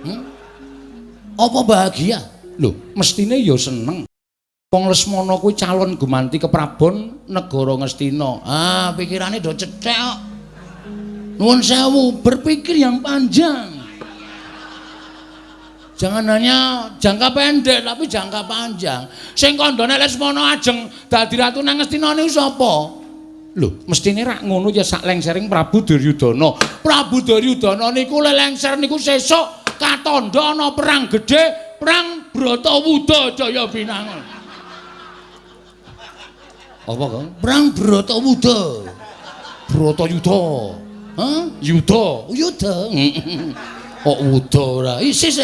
Hmm? Apa bahagia? Lho, mestine ya seneng. Wong Lesmana kuwi calon gumanti keprabon negara Ngastina. Ah, pikirane do cethek kok. Nuwun sewu, berpikir yang panjang. Jangan hanya jangka pendek tapi jangka panjang. Sing kandhane Lesmana ajeng dadi ratu nang Ngastina niku sapa? Lho, mestine rak ngono ya sak lengsering Prabu Duryudana. Prabu Duryudana niku lengser niku sesuk katandha ana perang gedhe, perang Bratawuda Jaya Binangun. Apa kok? Perang Bratawuda. Bratayuda. Hah? Yuda. Oh, Yuda. Kok wuda ora? Isis.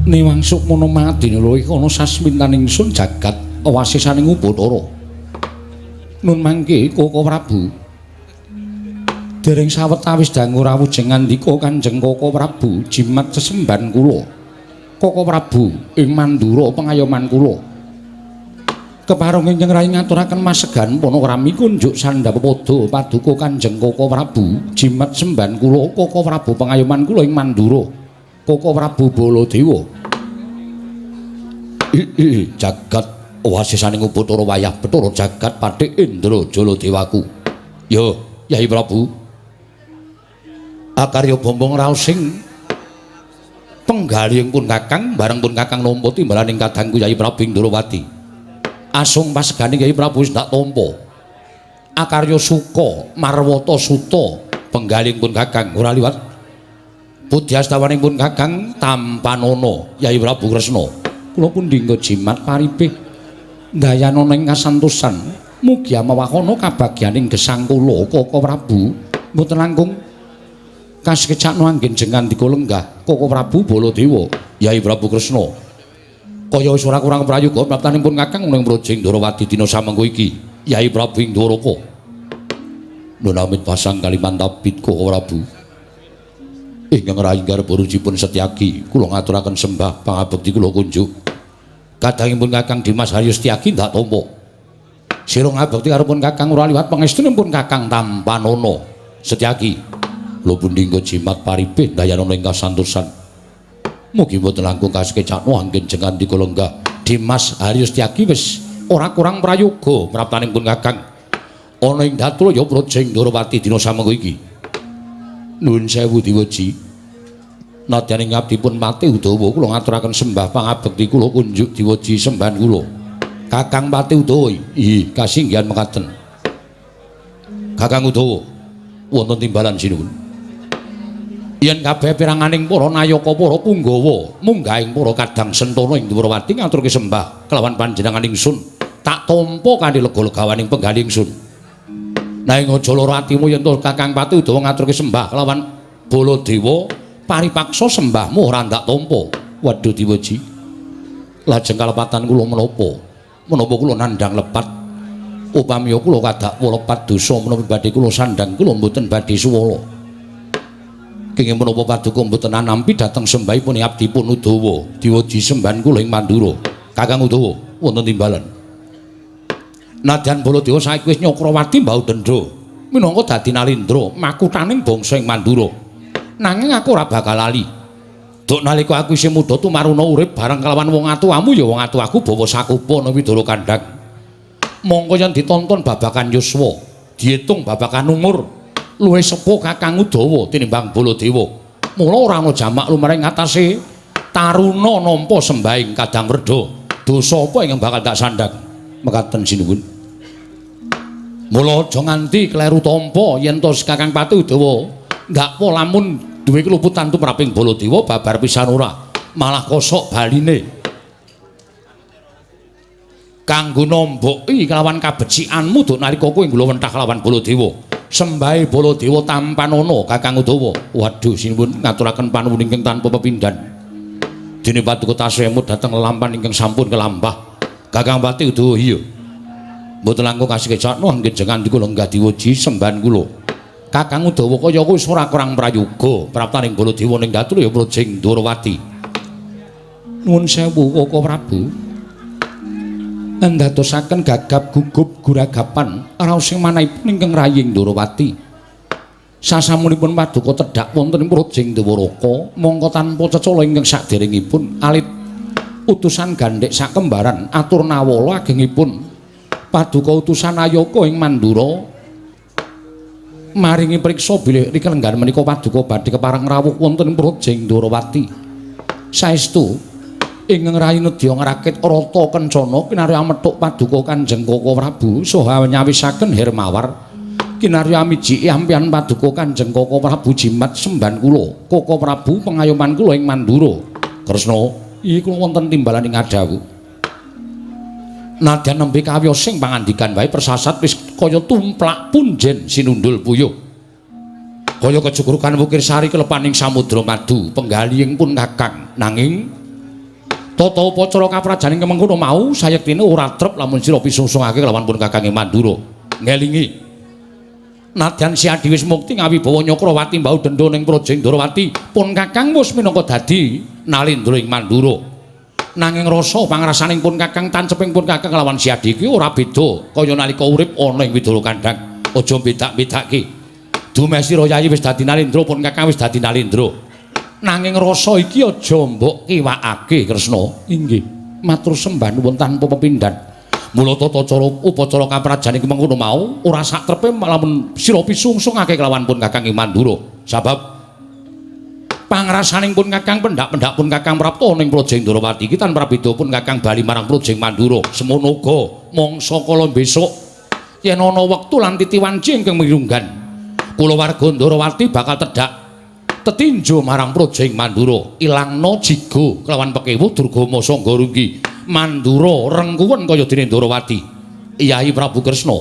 Niwangsuk mono madine lho iki ana sasmintaning ingsun jagat wasisaning Ubatara. Nun mangke Koko Prabu. Dereng sawetawis dangu rawujeng ngandika Kanjeng Koko Prabu jimat sesemban kula. Koko Prabu ing Mandura pengayoman kula. Kepareng ingkang rai ngaturaken masegan panakrami kunjuk sandhapada paduka Kanjeng Koko Prabu jimat semban kula Koko Prabu pengayoman kula ing Mandura. Koko Prabu Baladewa. Jagat wasisaning Ubatara wayah Bathara jagat Pathik Indra Jaladewaku. Yo, Yai Prabu. Akarya bombong raosing penggalihing pun Kakang bareng pun Kakang nampa timbalaning kadangku Yai Prabu Indrawati. Asung paseganing Yai Prabu wis tak tampa. Akarya suka marwata suta penggalihing pun Kakang ora liwat pudyastawaning pun Kakang Tampanana Yai Prabu Kresna. Kula pun dinggo jimat paribih dayanana ing kasantosan mugi amawakana kabagyaning gesang kula Koko Prabu mboten langkung kasekecakno anggen jengan dika lenggah Koko Prabu Baladewa Yai Prabu Kresna kaya wis ora kurang prayoga praptanipun Kakang ning Projing Ndrawati dina samengko iki Yai Prabu Indoraka nun amit pasang kalimantapit Koko Prabu ingkang rayi garep urujipun Setyaki kula ngaturaken sembah pangabekti kula kunjuk kadangipun Kakang Dimas Haryo Setyaki ndak tampa sira ngabekti karo pun Kakang ora liwat pangestunipun Kakang Tampanana Setyaki kula pundhingga jimat paribih dayanana ing kasantosan mugi boten langkung kasekecakno anggen jengan dika lenggah Dimas Haryo Setyaki wis ora kurang prayoga praptanipun Kakang ana ing Datraya Projing Ndrawati dina samengko iki. Nuwun sewu Diwaji. Nadyan ing abdipun Patih Udawa kula ngaturaken sembah pangabekti kula kunjuk Diwaji sembahan kula. Kakang Patih Udawa, nggih kasinggihan mekaten. Kakang Udawa, wonten timbalan sinuwun. Yen kabeh piranganing para nayaka para punggawa munggahing para kadang sentana ing Ndrawati ngaturke sembah kelawan panjenengan ingsun tak tampa kanthi lega-legawaning penggalih ingsun. Nanging aja lara atimu yen to Kakang Patih Udawa ngaturke sembah kelawan Baladewa paripaksa sembahmu ora ndak tampa. Waduh Diwaji. Lajeng kalepatan kula menapa? Menapa kula nandhang lepat? Upami kula kadakwa lepat dosa menawi badhe kula sandhang kula mboten badhe suwala. Kenging menapa paduka mboten nampi dhateng sembahipun abdipun Udawa, Diwaji sembahan kula ing Mandura. Kakang Udawa wonten timbalan. Nadyan Baladewa saiki wis Nyakrawati mbau dendra minangka dadi nalindra makuthaning bangsa ing Mandura. Nanging aku ora bakal lali. Duk nalika aku isih muda tumaruna urip bareng kelawan wong atuwamu ya wong atuwaku bawa sakupa ana Widara Kandhang. Mongko yen ditonton babagan yuswa, diitung babagan umur, luwih sepuh Kakang Udawa tinimbang Baladewa. Mula ora ana jamak lumrahing ngatasé taruna nampa sembahing Kadang Werda. Dosa apa ingkang bakal tak sandhang? Mekaten sinuwun. Mula aja nganti kleru tampa yen to Kakang Patih Udawa ndak apa lamun duwe keluputan tumraping Baladewa babar pisan ora malah kosok baline kanggo nomboki kelawan kabecikanmu duk nalika kowe nggula wentah kelawan Baladewa sembahe Baladewa Tampanana Kakang Udawa. Waduh sinuwun ngaturaken panuwun ingkang tanpa pepindhan dene paduka tasih emut dhateng lelampan ingkang sampun kelambah Kakang Patih Udawa. Iya mboten langkung kasekecakno anggen jengan dika lenggah Diwaji sembahan kula. Kakang Udawa kaya wis ora kurang prayoga praptaning Baladewa ning Datraya Projing Ndrawati. Nuwun sewu Koko Prabu. ndadosaken gagap gugup guragapan raos sing manahipun ingkang raying Ndorowati. Sasamunipun paduka tedhak wonten ing Projing Dewaraka mongko tanpa cecala ingkang saderengipun alit utusan gandhek sakembaran atur nawala agengipun paduka utusan Ayaka ing Mandura maringi priksa bilih rikelenggan menika paduka badhe kepareng rawuh wonten ing Projing Ndorowati. Saestu ingkang rayi nedya ngrakit rata kencana kinarya methuk paduka Kanjeng Koko Prabu saha nyawisaken Hermawar kinarya miji ampian paduka Kanjeng Koko Prabu jimat semban kula Koko Prabu pengayoman kula ing Mandura. Kresna iki kula wonten timbalan ing adawu nadyan nembe kawiyosing pangandikan wae persasat wis kaya tumplak punjen sinundul puyuh kaya kejugrukan wukir sari kelepaning samudra madu penggalihing pun kakang nanging tata upacara kaprajaning kemengkono mau sayektine ora trep lamun sira pisungsungake kelawan pun kakang ing Mandura. Ngelingi nadyan Siadi wis mukti ngawibawa Nyakrawati mbau dendha ning Projing Ndorowati pun kakang wis minangka dadi nalindra ing Mandura. Nanging rasa pangrasaning pun kakang tanceping pun kakang kelawan Siadi iki ora beda kaya nalika urip ana ing Widara Kandhang. Aja bedak-bedake. Dumesira Yayi wis dadi nalindra pun kakang wis dadi nalindra. Nanging rasa iki aja mbok kiwakake Kresna. Inggih. Matur sembah nuwun tanpa pepindhan. Mula tata cara upacara kaprajan iki mengkono mau ora sak trepe lamun sira pisungsungake kelawan pun kakang ing Mandura. Sabab pangrasaning pun kakang pendak-pendak pun kakang prapta ning Projing Ndorowati iki tanpa beda pun kakang bali marang Projing Mandura. Semono uga mangsa kala besok yen ana wektu lan titiwanci ingkang mirunggan kula warga Ndorowati bakal tedhak tetinjo marang Projing Mandura. Ilangna jigo kelawan pekewu Durgama Sangga Runggi Mandura rengkuwen kaya dene Ndorowati. Yai Prabu Kresna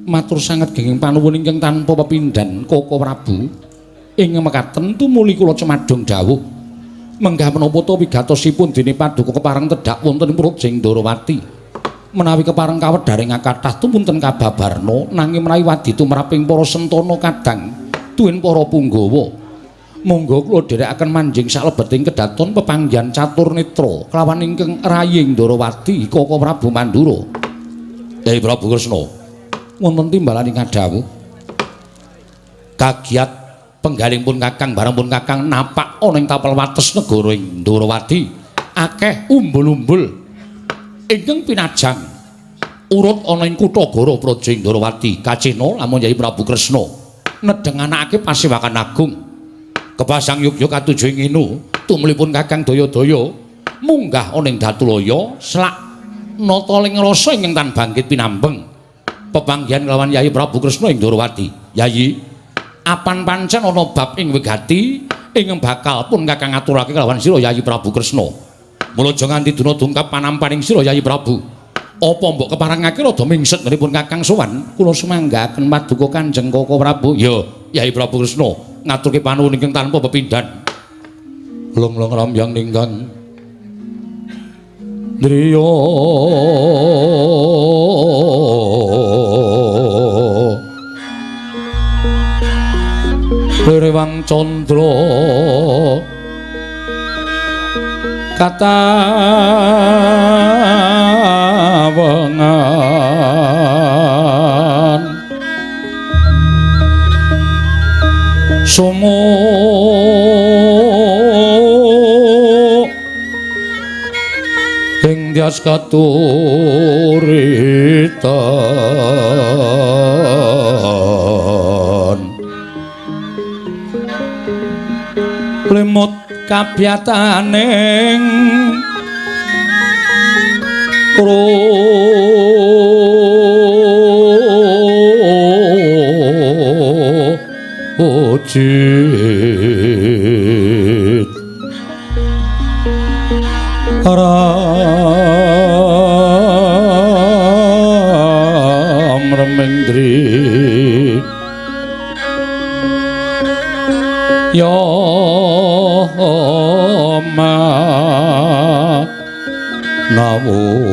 matur sanget genging panuwun ingkang tanpa pepindhan Koko Prabu. Ing mekaten tumuli kula cemadhong dawuh menggah menapa ta wigatosipun dene paduka kepareng tedhak wonten ing Projing Ndorowati menawi kepareng kawedharing kathah tumunten kababarna nanging menawi wadi tumraping para sentana kadang tuwin para punggawa monggo kula dherekaken manjing salebeting kedaton pepanggihan catur netra kelawan ingkang raying Ndorowati Koko Prabu Mandura. Yai Prabu Kresna wonten timbalan ing dawuh kagiat penggaling pun kakang bareng pun kakang napak ana ing tapel wates negara ing Ndorowati akeh umbul-umbul ingkang pinajang urut ana ing Kutagara Projing Ndorowati. Kacena lamun Yai Prabu Kresna nedhenganake Pasewakan Agung Kepasang Yogya katujuh nginu tumlipun kakang daya-daya munggah ana ing Datulaya selak nata ling rasa ingkang tan bangkit pinambeng pepanggihan kelawan Yai Prabu Kresna ing Ndorowati. Yayi apan pancen ana bab ing wigati ingkang bakal pun kakang aturake kelawan sira Yayi Prabu Kresna. Mula aja nganti dina dungkap panampaning sira Yayi Prabu. Apa mbok keparengake rada mingset ngripun kakang sowan kula sumanggaken paduka Kanjeng Koko Prabu. Ya, Yayi Prabu Kresna ngaturke panuwun ingkang tanpa pepindhan. Long-long rambyang ninggang driya Rewang Candra katawengan sumo ing dias katuritan lemut kabyataning ojit ram remendri ya ma nawung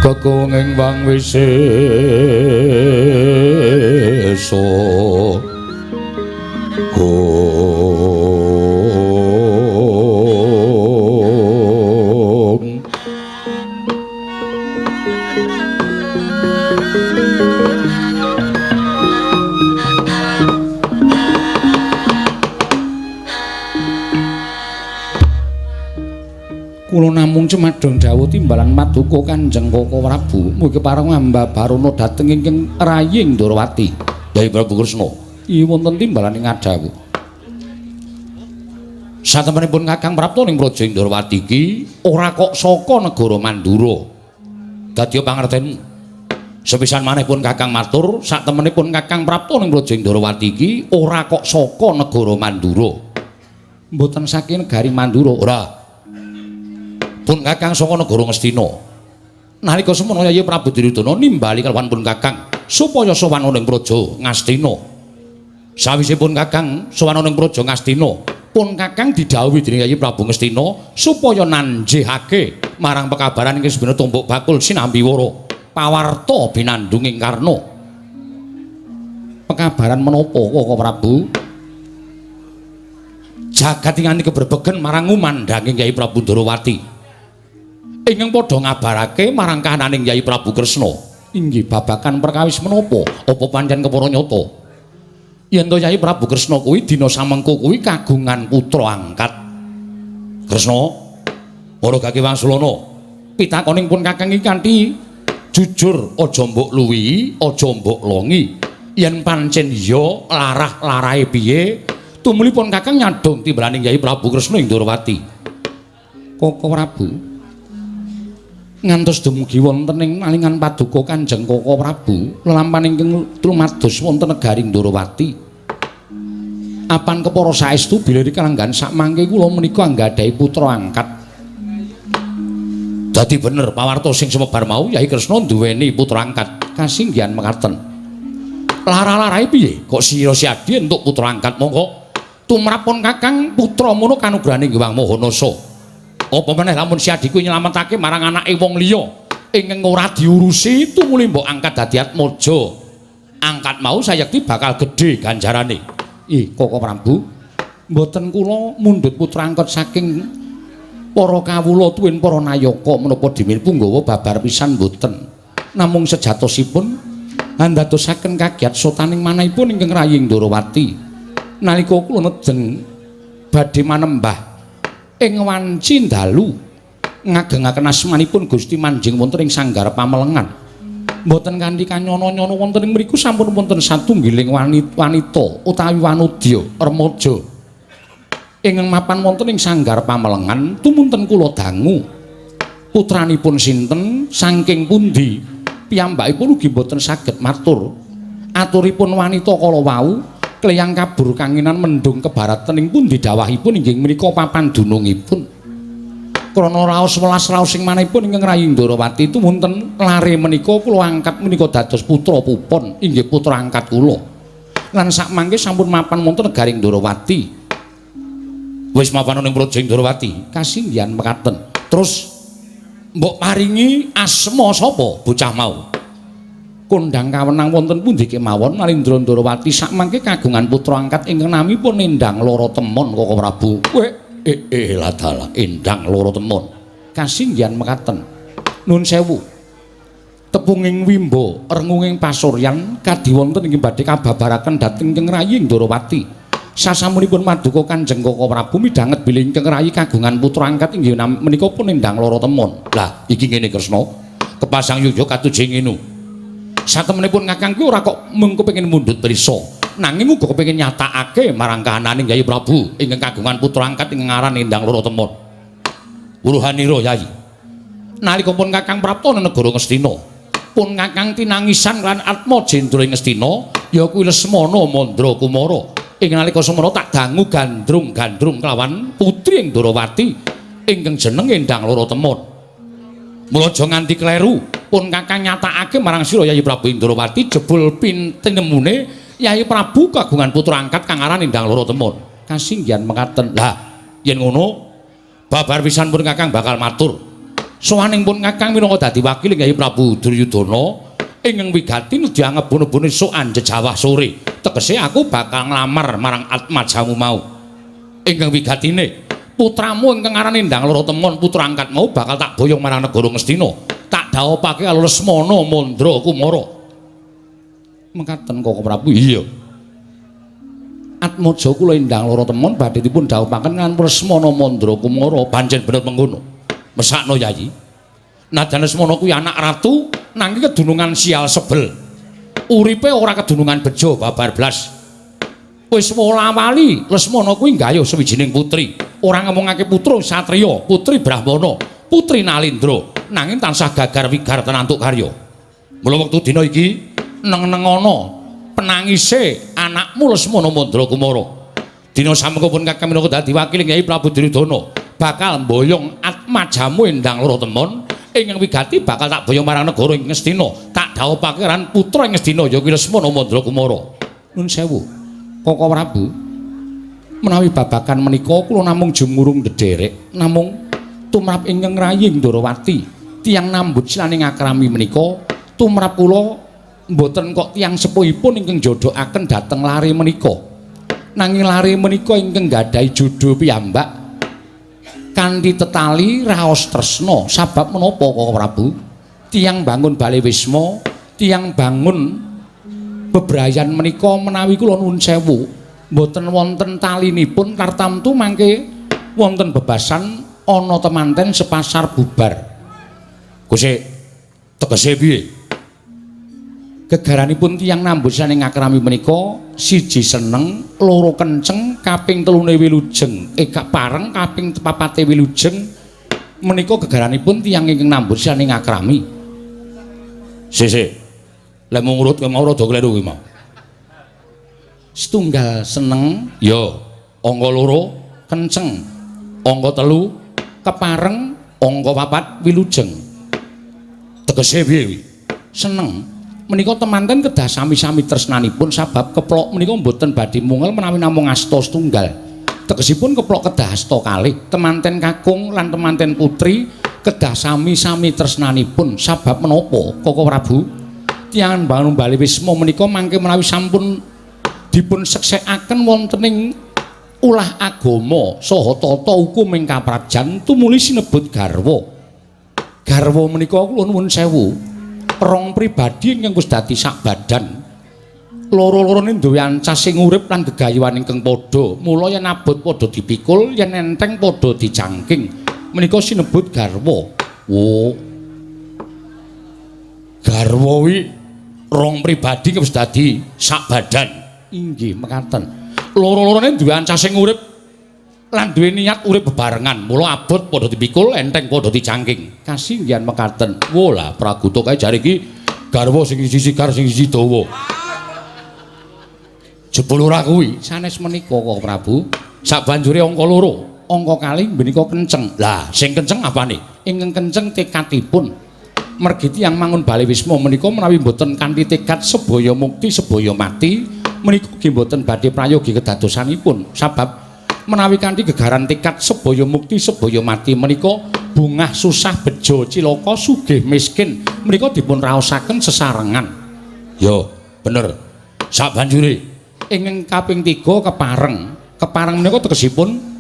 kakunging bang wisik desa kula namung cemadhong dawuh timbalan paduka Kanjeng Koko Prabu mugi pareng ambabarana dhateng ingkang raying Ndrawati. Yai Prabu Kresna, iki wonten timbalan ing adhawu. Satempunipun Kakang Prapta ning Praja Ndrawati iki ora kok saka negara Mandura. Dadi pangertenmu. Sepisan maneh pun Kakang matur, satempunipun Kakang Prapta ning Praja Ndrawati iki ora kok saka negara Mandura. Mboten saking negari Mandura, ora. Pun Kakang saka negara Ngastina. Nalika semono Yai Prabu Duryudana nimbali kalawan pun Kakang supaya sowan ing Praja Ngastina. Sawise pun Kakang sowan ing Praja Ngastina, pun Kakang didhawuhi dening Yai Prabu Ngastina supaya nanjihake marang pekabaran ing Sbina Tumbuk Bakul sinambi wara pawarta binandunging Karna. Pekabaran menapa Koko Prabu? Jagat ingkang keberbegen marang umandhanging Yai Prabu Ndrawati. Ingkang padha ngabarake marang kahananing Yai Prabu Kresna inggih babagan perkawis menapa apa pancen kepara nyata yen to Yai Prabu Kresna kuwi dina samengko kuwi kagungan putra angkat. Kresna ora gage Wangsulana pitakoning pun Kakang iki kanthi jujur aja mbok luwihi aja mbok longi yen pancen iya larah-larahe piye tumulipun Kakang nyadong timbalaning Yai Prabu Kresna ing Ndrawati. Koko Prabu ngantos dumugi wonten ing alingan paduka Kanjeng Koko Prabu lelampahan ingkang lumados wonten negari Ndrawati. Apan kepara saestu bilih kalenggan sakmangke kula menika anggadhahi putra angkat. Dadi bener pawarta sing sumebar mau Yai Kresna duweni putra angkat. Kasinggihan mekaten. Lara-larahe piye? Kok sira siadi entuk putra angkat monggo tumrapun Kakang putra mono kanugrahaning Hyang Mahanasa. Apa meneh lamun si adhiku nyelametake marang anake wong liya ingkang ora diurusi tumuli mbok angkat dadi atmaja. Angkat mau sayekti bakal gedhe ganjarane. Koko Prabu, mboten kula mundhut putra angkat saking para kawula tuwin para nayaka menapa dimin punggawa babar pisan mboten. Namung sejatosipun andadosaken kagiat sotaning manahipun ingkang raying Ndrawati. Nalika kula nedeng badhe manembah ing wanci dalu ngagengaken asmanipun Gusti Manjing wonten ing sanggar pamelengan mboten kanthi kanyana-nyana wonten ing mriku sampun wonten satunggiling wanita utawi wanudya remaja ingkang mapan wonten ing sanggar pamelengan tumunten kula dangu putranipun sinten saking pundi piyambakipun ugi mboten saged matur aturipun wanita kala wau kleyang kabur kanginan mendung kebaratan ing pundi dawahipun inggih menika papan dunungipun. Krana raos welas raos sing manahipun ingkang raying Ndrawati tumunten lare menika kula angkat menika dados putra pupon inggih putra angkat kula. Lan sakmangke sampun mapan wonten negaring Ndrawati. Wis mapan ning Praja Ndrawati, kasinggihan mekaten. Terus mbok paringi asma sapa bocah mau? Kondang kawenang wonten pundi kemawon Narendra Ndrawati sakmangke kagungan putra angkat ingkang namipun Endang Loro Temon Koko Prabu. Ladala Endang Loro Temon. Kasinggihan mekaten. Nun sewu. Tepunging wimba rengunging pasuryan kadhi wonten inggih badhe kababaraken dhateng ingkang raying Ndrawati. Sasampunipun maduka Kanjeng Koko Prabu midhanget bilih ingkang rayi kagungan putra angkat inggih menika pun Endang Loro Temon. Lah iki ngene Kresna. Kepasang yuya katuji ngenu. Satemenipun Kakang kuwi ora kok mung kepengin mundhut prisa, nanging uga kepengin nyatakake marang kahananing Yai Prabu ingkang kagungan putra angkat ingkang aran Endang Loro Temon. Wuruhanira Yai. Nalika pun Kakang prapta ing negara Ngastina, pun Kakang tinangisan lan atma jendra ing Ngastina ya kuwi Lesmana Mandra Kumara. Ing nalika semana tak dangu gandrung-gandrung kelawan putri ing Ndrawati ingkang jeneng Endang Loro Temon. Mula aja nganti kleru pun Kakang nyatakake marang sira Yai Prabu Ndrawati jebul pintenemune Yai Prabu kagungan putra angkat kang aran Endang Loro Temon. Kasinggihan mekaten. Lah yen ngono babar pisan pun Kakang bakal matur. Sowaning pun Kakang minangka dadi wakil Yai Prabu Duryudana ingkang wigati dianggep bono-bono esuk anjejawah sore. Tegese aku bakal nglamar marang Atmajamu mau. Ingkang wigatine putramu ingkang aran Endang Loro Temon putra angkat mau bakal tak boyong marang negara Ngastina. Tak dhawuhake karo Lesmana Mandra Kumara. Mekaten Koko Prabu. Iya. Atmaja kula Endang Loro Temon badhe dipun dhawuhaken kan Lesmana Mandra Kumara. Pancen bener mengkono. Mesakno Yayi. Najan Lesmana kuwi anak ratu nanging kedunungan sial sebel. Uripe ora kedunungan bejo babar blas. Wis wola-wali Lesmana kuwi nggayuh sawijining putri. Ora ngomongake putra satriya, putri Brahmana, putri Nalindra, nanging tansah gagar wigar tenantuk karya. Mula wektu dina iki neng-nengono penangise anakmu Lesmana Mandra Kumara. Dina samengkapun Kakang minangka dadi wakil Kyai Prabu Duryudana bakal mboyong Atmajamu Endang Loro Temon ingkang wigati bakal tak boyong marang negara ing Ngastina. Tak dhawuhake ran putra ing Ngastina ya kuwi Lesmana Mandra Kumara. Nuwun sewu. Koko Prabu, menawi babakan menika kula namung jumurung ndederek, namung tumrap ingkang raying Ndarawati, tiyang nambut silaning akrami menika, tumrap kula mboten kok tiyang sepuhipun ingkang jodhokaken dhateng lare menika. Nanging lare menika ingkang gadhahi jodho piyambak kanthi tetali raos tresna. Sabab menapa Koko Prabu? Tiyang bangun Bale Wisma, tiyang bangun bebrayan menika menawi kula nuwun sewu mboten wonten talinipun tartamtu mangke wonten bebasan ana temanten sepasar bubar. Gusti tegese piye? Gegaranipun tiyang nambut saning akrami menika siji seneng, loro kenceng, kaping telune wilujeng, ekak pareng, kaping papate wilujeng. Menika gegaranipun tiyang ingkang nambut saning akrami. Sik. Lek mung urut kemau rada kleru kuwi mau. Setunggal seneng, ya, angka loro kenceng, angka telu kepareng, angka papat wilujeng. Tegese piye kuwi? Seneng. Menika temanten kedah sami-sami tresnanipun sabab keplok menika mboten badhe mungel menawi namung asta setunggal. Tegesipun keplok kedah asta kalih, temanten kakung lan temanten putri kedah sami-sami tresnanipun sabab menapa Koko Prabu? Tiyang bangun Bale Wisma menika mangke menawi sampun dipun seksekaken wontening ulah agama saha tata hukum ing kaprajan tumuli sinebut garwa. Garwa menika kula nuwun sewu, rong pribadi ingkang wis dadi sak badan. Loro-lorone duwe ancas sing urip lan gegayuhan ingkang padha. Mula yen abot padha dipikul, yen enteng padha dicangking. Menika sinebut garwa. Oh. Garwa kuwi rong pribadi wis dadi sak badan. Inggih mekaten. Loro-lorone duwe ancas sing urip lan duwe niat urip bebarengan. Mula abot padha dipikul, enteng padha dicangking. Kasinggihan mekaten. Wola Praguta kae jare iki garwa sing siji sigar sing siji dawa. Jebul ora kuwi sanes menika kok Prabu. Sabanjure angka loro, angka kalih menika kenceng. Lah, sing kenceng apane? Ingkang kenceng tekadipun. Mergi tiyang mangun Bale Wisma menika menawi mboten kanthi tekad sebaya mukti sebaya mati, menika nggih mboten badhe prayogi kedadosanipun. Sabab menawi kanthi gegaran tekad sebaya mukti sebaya mati menika bungah susah bejo cilaka sugih miskin menika dipun raosaken sesarengan. Ya, bener. Sabanjure ingkang kaping 3 kepareng. Kepareng menika tegesipun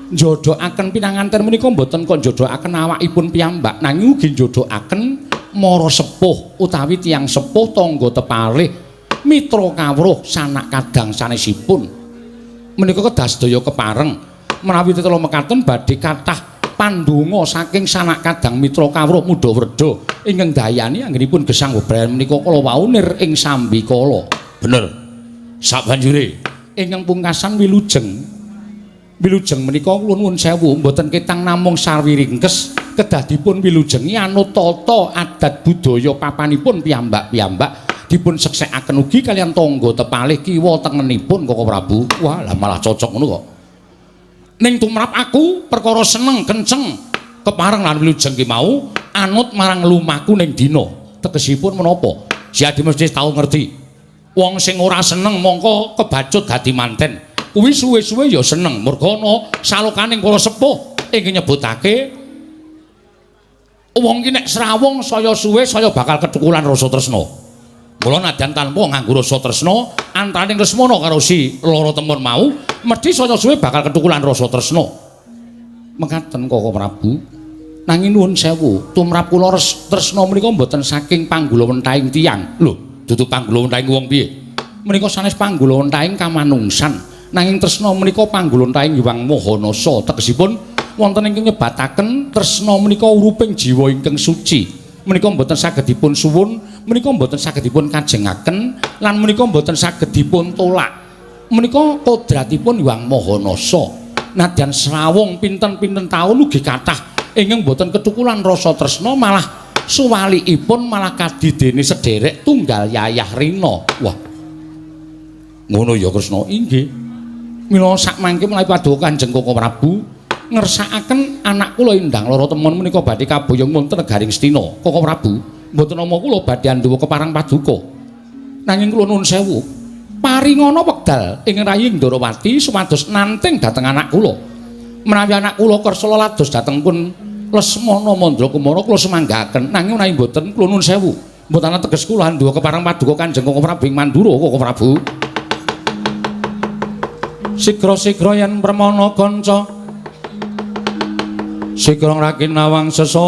njodhokaken pinanganten menika mboten kok njodhokaken awakipun piyambak nanging ugi njodhokaken mara sepuh utawi tiyang sepuh tangga tepalih mitra kawruh sanak kadang sanesipun. Menika kedah sedaya kepareng menawi tetela mekaten badhe kathah pandonga saking sanak kadang mitra kawruh Mudha Werda ingkang dayani anggenipun gesang bebrayan menika kala wau nir ing sambikala. Bener. Sabanjure ingkang pungkasan wilujeng. Wilujeng menika kula nuwun sewu mboten ketang namung sawiringkes kedah dipun wilujengi anut tata adat budaya papanipun piyambak-piyambak dipun seksekaken ugi kaliyan tangga tepalih kiwa tengenipun Koko Prabu. Wah, lah malah cocok ngono kok. Ning tumrap aku perkara seneng kenceng kepareng lan wilujeng ki mau anut marang lumaku ning dina. Tegesipun menapa? Jadi mesti tau ngerti. Wong sing ora seneng mongko kebacut dadi manten. Kuwi suwe-suwe ya seneng. Merga ana salokaning para sepuh ingkang nyebutake wong ki nek srawung saya suwe saya bakal ketukulan rasa tresna. Mula nadyan tanpa nganggo rasa tresna antaraning Lesmana karo si loro temon mau, mesti saya suwe bakal ketukulan rasa tresna. Mekaten Koko Prabu. Nanging nuwun sewu, tumrap kula tresna menika mboten saking panggulawentahing tiyang. Lho, dudu panggulawentahing wong piye? Menika sanes panggulawentahing kamanungsan. Nanging tresna menika panggulawentahing Hyang Mahanasa. Tegesipun wonten ingkang nyebataken tresna menika uruping jiwa ingkang suci. Menika mboten saged dipun suwun, menika mboten saged dipun kajengaken, lan menika mboten saged dipun tolak. Menika kodratipun Hyang Mahanasa. Nadyan srawung pinten-pinten taun ugi kathah ingkang boten ketukulan rasa tresna malah suwalikipun malah kadidene sederek tunggal Yayah Rina. Wah. Ngono ya Kresna. Inggih. Mila sakmangke menawi paduka Kanjeng Koko Prabu ngersakaken anak kula Endang Lara Temon menika badhe kaboyong wonten negaring Stina. Koko Prabu, mboten nama kula badhe andhawa keparang paduka. Nanging kula nuwun sewu, paringana wekdal ing rayi Ndarawati supados nanting dhateng anak kula. Menawi anak kula kersa lados dhateng pun Lesmana Mandrakumara kula semanggaken, nanging menawi mboten kula nuwun sewu, mboten ana teges kula andhawa keparang paduka Kanjeng Koko Prabu ing Mandura, Koko Prabu. Sigra-sigra yen permana kanca sigra rakinawang sesangka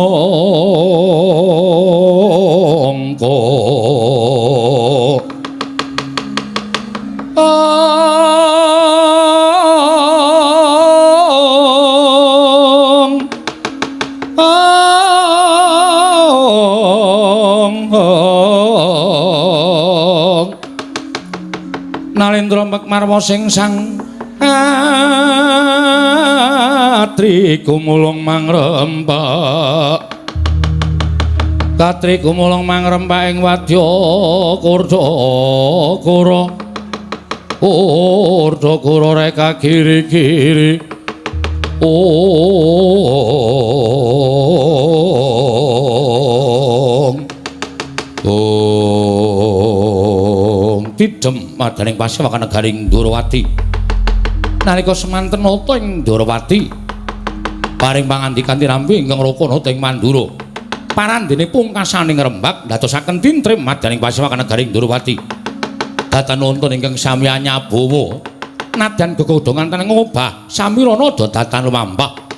Nalendra Mekmarwa sing sang Katri kumulung mangrembak Katri kumulung mangrembak ing wadya Kurdakura Kurdakura reka giri-giri Tidem madaning pasewakan negaring Ndarawati. Nalika semanten nata ing Ndarawati paring pangandikan tirambi ingkang rakana ing Mandura. Parandene pungkasaning Rembag ndadosaken tintrim madaning pasewakan negaring Ndarawati. Datan wonten ingkang sami anyabawa nadyan gegodhongan teneng ngobah samirana datan lumampah.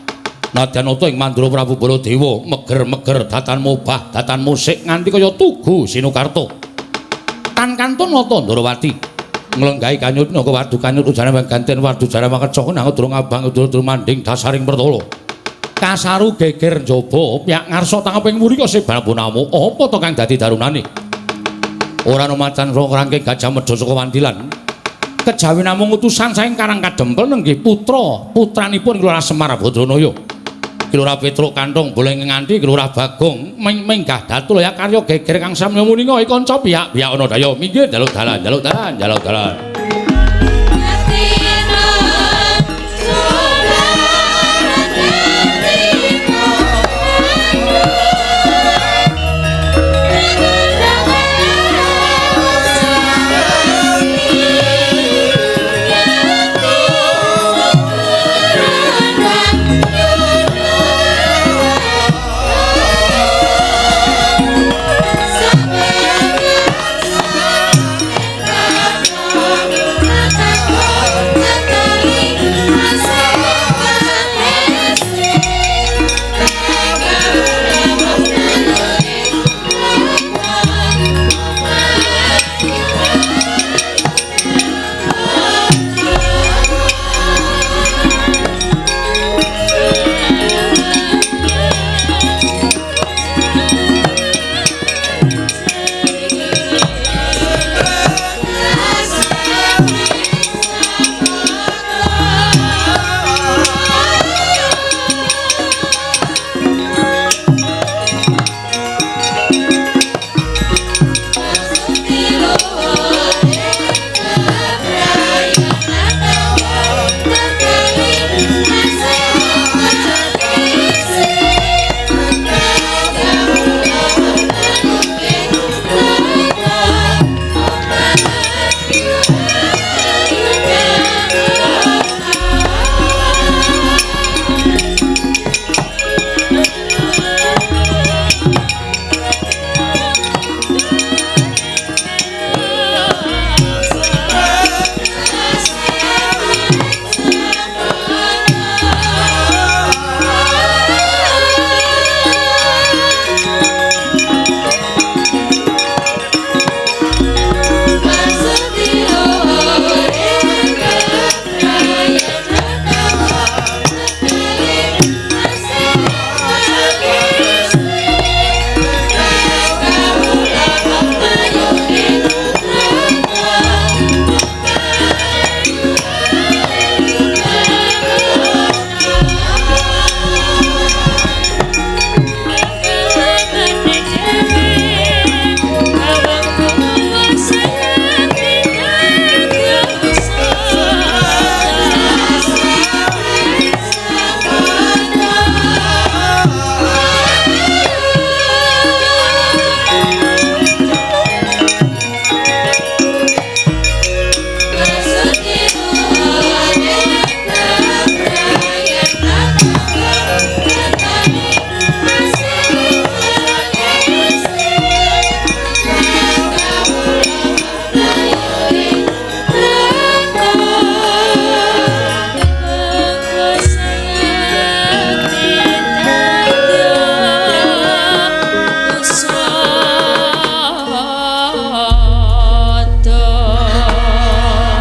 Nadyan nata ing Mandura Prabu Baladewa meger-meger datan mobah datan musik nganti kaya tugu Sinukarta. Tan kantun nata Ndarawati nglenggahi kanyut naka wadu kanyut ujane ganten wadu jare makeca nang durung abang durung manding dasaring pertala kasaru geger njaba piyak ngarsa tangeping murika sebanapun apa to kang dadi darunane ora ana macan rangke Gajah Medha saka Wandilan kejawi namung utusan saking Karang Kadempel nenggih putranipun Kelurahan Semar Badranaya Kelurahan Petruk Kanthong boleh nganti Kelurahan Bagong menggah datul ya karya geger kang samya muninga kanca pihak-pihak ana daya minggir njaluk dalan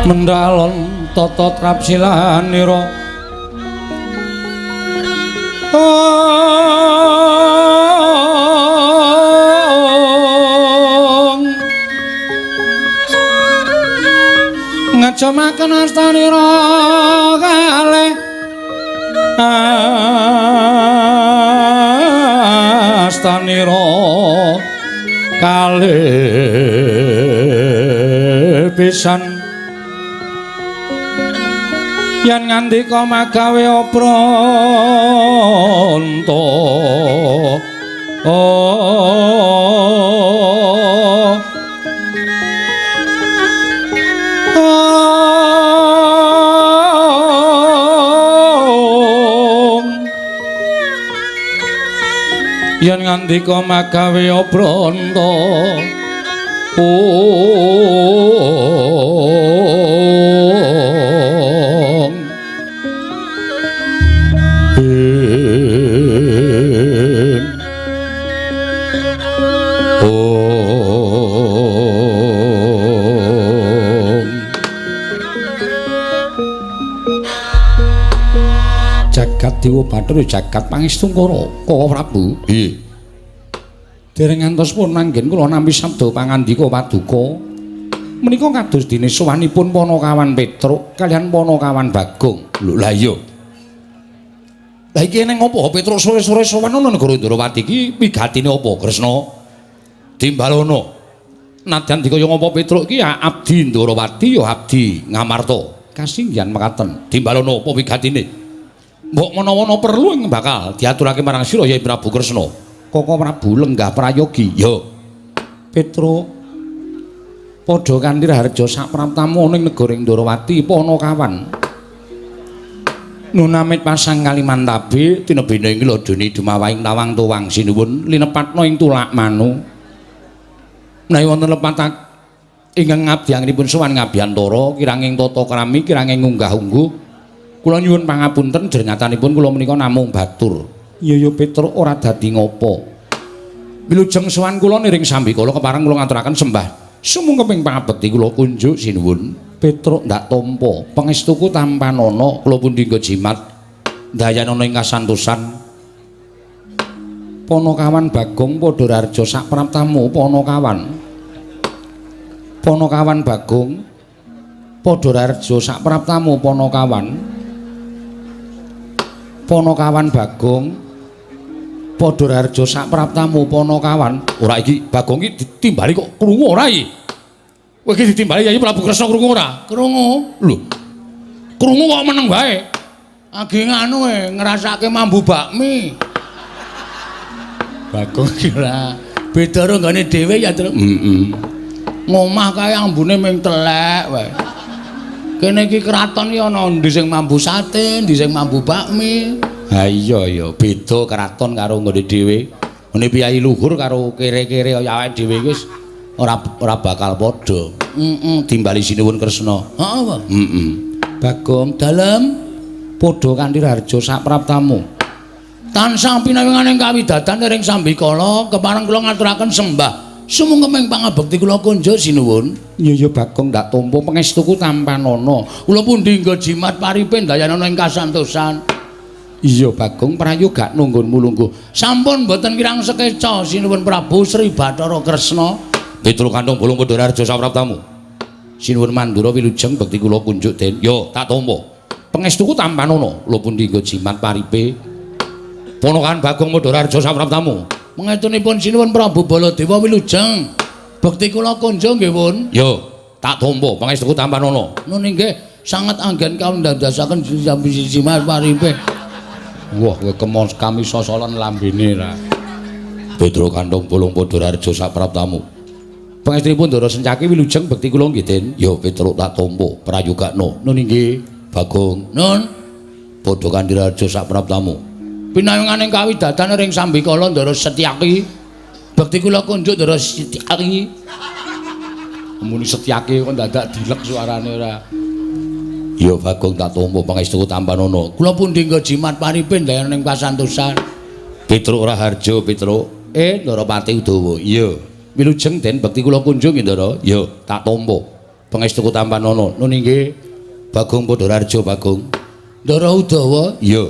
mendalon tata trapsilanira ngajamaken astanira kalih astanira kalih pisan yen ngandika magawe opranta yen ngandika magawe opranta jagat Dewa Bathara jagat pangestungkara Kala Prabu. Nggih. Dereng ngantos pun anggen kula nampi sabda pangandika paduka. Menika kados dene sowanipun Panakawan Petruk kaliyan Panakawan Bagong. Lho lha iya. Lah iki ning apa Petruk sore-sore sowan ana negara Indrawati iki wigatine apa Kresna? Dimbalana. Nadyan dikaya ngapa Petruk iki ya abdi Indrawati ya abdi Ngamarta. Kasinggihan mekaten. Dimbalana apa wigatine? Mbok menawa perlu ing bakal diaturake marang sira Yai Prabu Kresna. Koko Prabu lenggah prayogi. Yo. Petruk padha kanthi harja sak praptamu ning negara Indrawati Panakawan. Nunamit pasang Kalimantabe tinebene ing ladone dumawahing tawang tuwang sinuwun linepatna ing tulak manu. Menawi wonten lepatak ingkang ngabdianipun sowan ngabiyantara kiranging tata krami kiranging unggah-ungguh kula nyuwun pangapunten drengatanipun kula menika namung batur. Iya Petruk ora dadi ngopo. Wilujeng sowan kula niring sambikala kepareng kula ngaturaken sembah sumungkeping pangabekti kula kunjuk sinuwun. Petruk ndak tampa pangestuku tampanana kula pundi nggo jimat dayanana ing kasantosan. Panakawan Bagong padha rarja sak praptamu Panakawan. Panakawan Bagong padha rarja sak praptamu Panakawan. Panakawan Bagong padha rarja sak praptamu Panakawan. Ora iki Bagong iki ditimbali kok krungu ora iki? Kowe iki ditimbali Yai Prabu Kresna krungu ora? Krungu. Lho. Krungu kok meneng wae. Agi nganu ngrasake mambu bakmi. Bagong iki ora beda karo nggone dhewe ya, Tru. Ngomah kae ambune ming telek wae. Kene iki kraton iki ana ndi sing mambu sate, ndi sing mambu bakmi. Ha iya ya, beda kraton karo nggone dhewe. Ngene piyai luhur karo kere-kere kaya awake dhewe wis ora bakal padha. Timbali sinuwun Kresna. Heeh, Pak. Bagong dalem padha kanthi harja sak praptamu. Tansah pinawinganing kawidadan ring sambikala kepareng kula ngaturaken sembah sumungkeping pangabekti kula kunjuk sinuwun. Iya Bagong ndak tampa pangestuku tampanana. Kula pundi nggo jimat paripe dayanana ing kasantosan. Iya Bagong prayoga nunggunmu lungguh. Sampun mboten kirang sekeca sinuwun Prabu Sri Bathara Kresna. Petruk kantong bolong padha rarja sapraptamu. Sinuwun Mandura wilujeng bekti kula kunjuk den. Yo tak tampa. Pangestuku tampanana. Kula pundi nggo jimat paripe. Panakawan Bagong padha rarja sapraptamu. Mengetunipun sinuwun Prabu Baladewa wilujeng bekti kula kunjuk nggih pun. Yo tak tampa pangestuku tampanana. Nun inggih sanget anggen kawondasaken jimat paripe. Wah, kowe kemos kami sosolan lambene ra. Petruk kantong bolong padha rarja sapraptamu. Pangestunipun Ndara Sencaki wilujeng bekti kula nggih Den. Ya Petruk tak tampa prayogakna. Nun inggih Bagong. Nun padha kanthi rarja sapraptamu. Pinayunganing kawidadan ring sambikala Ndara Setyaki. Bekti kula kunjuk Ndara Setyaki. Muni Setyaki kok dadak dilek suarane ora. Ya Bagong tak tampa pangestuku tampanana. Kula pundi nggo jimat paripe dayaning pasantosan. Petruk ora harja Petruk. Ndara Pati Udawa. Iya. Wilujeng Den bekti kula kunjung Ndara. Ya tak tampa. Pangestuku Tampanono. Nun inggih Bagong Padhararja Bagong. Ndara Udawa? Iya.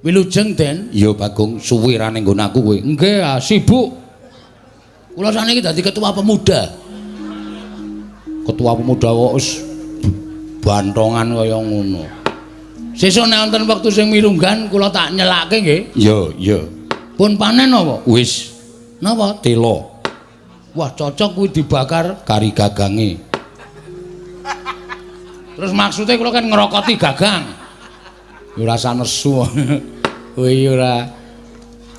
Wilujeng Den? Iya Bagong, suwe ra ning nggon aku kowe. Nggih, sibuk. Kula saniki dadi ketua pemuda. Ketua pemuda kok wis bantongan kaya ngono. Sesuk nek wonten wektu sing mirunggan kula tak nyelake nggih. Iya, iya. Pun panen apa? Wis. Napa? Tela. Wah, cocok kuwi dibakar kari gagange. Terus maksudnya kula kan ngerokoti gagang. Ya ora sanesu. Kuwi ora.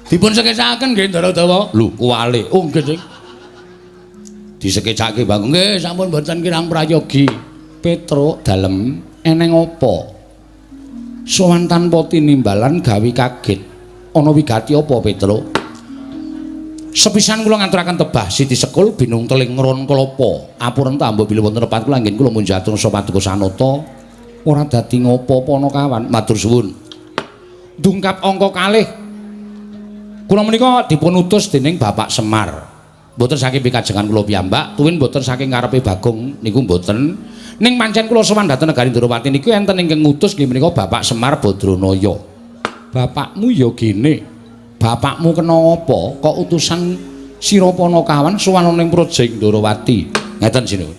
Dipun sekecakaken nggih Ndara Udawa. Lho, kuwale. Oh, nggih, Sing. Disekecake Bang. Nggih, sampun mboten kirang prayogi. Petruk dalem eneng apa? Sowan tanpa tinimbalan gawe kaget. Ana wigati apa, Petruk? Sepisan kula ngaturaken tebah Siti Sekul binung teling ngron klapa. Apuren ta mbok bilih wonten tepat kula nggih kula mun jatung sapa paduka sanata. Ora dadi ngopo-opo ana kawan, matur suwun. Dungkap angka kalih. Kula menika dipun utus dening Bapak Semar. Mboten saking pikajengan kula piyambak, tuwin mboten saking ngarepe Bagong niku mboten. Ning pancen kula sowan dhateng negari Ndrawati niku enten ingkang ngutus nggih menika Bapak Semar Badranaya. Bapakmu ya gene. Bapakmu kena apa? Kok utusan sira Panakawan sowan ning Project Ndrawati. Ngeten sinuwun.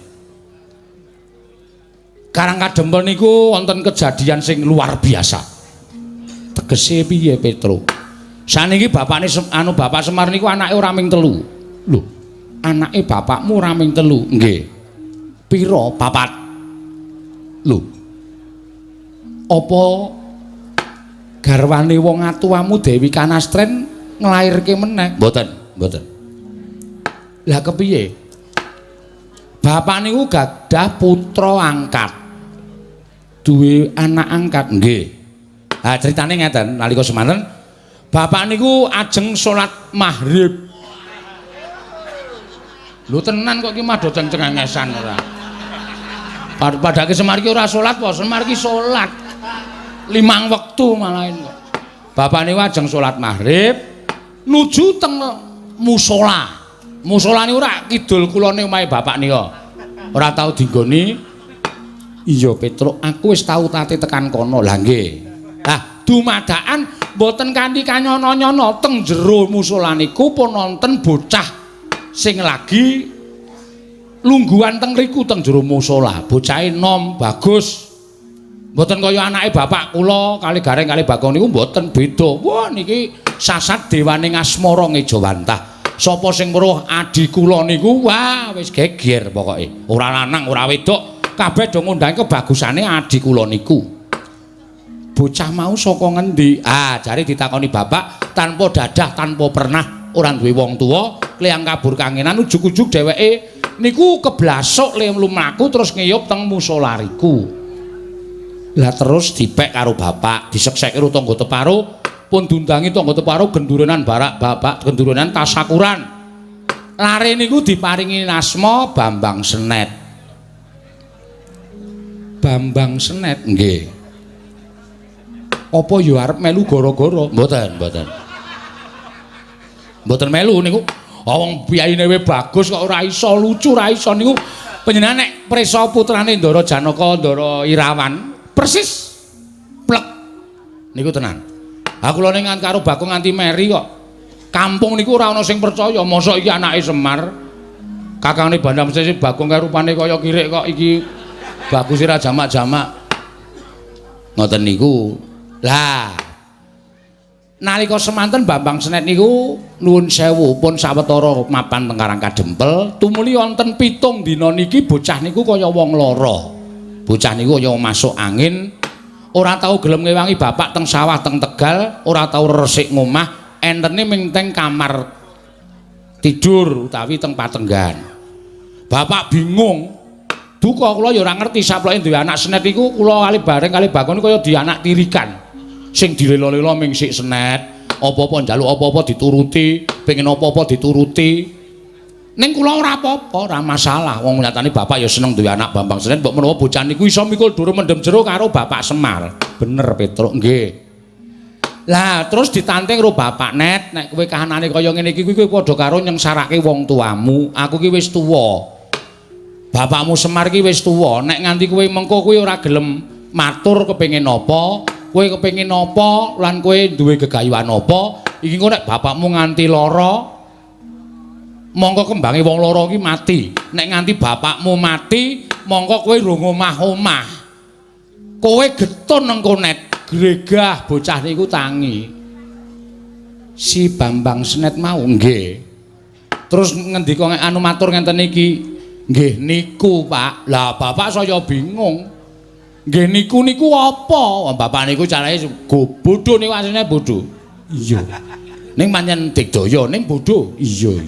Karang kadempel niku wonten kejadian sing luar biasa. Tegese piye Petruk? Saniki bapakne Bapak Semar niku anake ora ming 3. Lho, anake bapakmu ora ming 3. Nggih. Pira? 4. Lho. Apa garwane wong atuwamu Dewi Kanastren nglairke meneh? Mboten, mboten. Lah kepiye? Bapak niku gadah putra angkat. Duwe anak angkat nggih. Ha critane ngeten, nalika semanten bapak niku ajeng salat maghrib. Lho tenan kok iki madha ceng-cengengesan ora. Padake Semar iki ora salat apa? Semar iki salat. 5 wektu malahan kok. Bapak niku ajeng salat maghrib nuju teng musala. Musala niku ora kidul kulone omahe bapak nika. Ora tau dinggoni. Iya Petruk, aku wis tau tate tekan kono. Lah nggih. Lah dumadakan mboten kanthi kanyono-nyono teng jero musala niku pun wonten bocah sing lagi lungguhan teng riku teng jero musala. Bocahe nom bagus. Mboten kaya anake bapak kula kali Gareng kali Bagong niku mboten beda. Wah niki sasat dewaning asmara ngejawantah. Sapa sing weruh adi kula niku wah wis geger pokoke. Ora lanang ora wedok kabeh do ngundhangi kebagusane adi kula niku. Bocah mau saka ngendi? Ah, jare ditakoni bapak tanpa dadah, tanpa pernah, ora duwe wong tuwa, kleyang kabur kangenan ujug-ujug dheweke niku keblasok le mlaku terus ngiyup teng musolariku. Lah terus dipek karo bapak, disekseki karo tangga teparo, pun diundangi tangga teparo gendurenan barak bapak, gendurenan tasakuran. Lare niku diparingi asma Bambang Senet. Bambang Senet nggih. Apa ya arep melu gara-gara? Mboten, mboten. Mboten melu niku. Wong biyaine we bagus kok ora iso lucu, ora iso niku panjenengan nek prisa putrane Ndara Janaka, Ndara Irawan, persis plek niku tenan. Ha kula ning karo Bagong nganti meri kok. Kampung niku ora ana sing percaya, mosok iki anake Semar. Kakangne Bandam Sesi Bagong kaya rupane kaya kirik kok iki bagus ora jamak-jamak. Ngoten niku. Lah. Nalika semanten Bambang Senet niku nuwun sewu pun sawetara mapan teng Karang Kadempel, tumuli wonten 7 dina niki bocah niku kaya wong lara. Bocah niku kaya masuk angin, ora tau gelem ngewangi bapak teng sawah teng Tegal, ora tau resik ngomah, entene ming teng kamar tidur utawi teng patenggan. Bapak bingung. Duka kula ya ora ngerti saploke duwe anak Senet iku kula kali bareng kali Bagong kaya di anak tirikan. Sing dilela-lela ming sik Senet, apa-apa njaluk apa-apa dituruti, pengen apa-apa dituruti. Ning kula ora apa-apa, ora masalah. Wong nyatane bapak ya seneng duwe anak Bambang Senet, mbok menawa bocah niku iso mikul dur mendem jero karo Bapak Semar. Bener Petruk, nggih. Lah terus ditanting karo Bapak Net, nek kowe kahanane kaya ngene iki kowe padha karo nyengsarake wong tuamu. Aku ki wis tuwa. bapakmu Semar ki wis tuwa, nek nganti kowe mengko kowe ora gelem matur kepengin apa, kowe kepengin apa lan kowe duwe gegayuhan apa, iki engko nek bapakmu nganti lara, mongko kembange wong lara ki mati. Nek nganti bapakmu mati, mongko kowe rung omah-omah. Kowe getun engko net gregah bocah niku tangi. Si Bambang Senet mau nggih. Terus ngendika anu matur ngenten iki, nggih niku, Pak. Lah bapak saya bingung. Nggih niku apa? Bapak niku carane bodho niku asline bodho. Iya. Ning pancen digdaya ning bodho. Iya.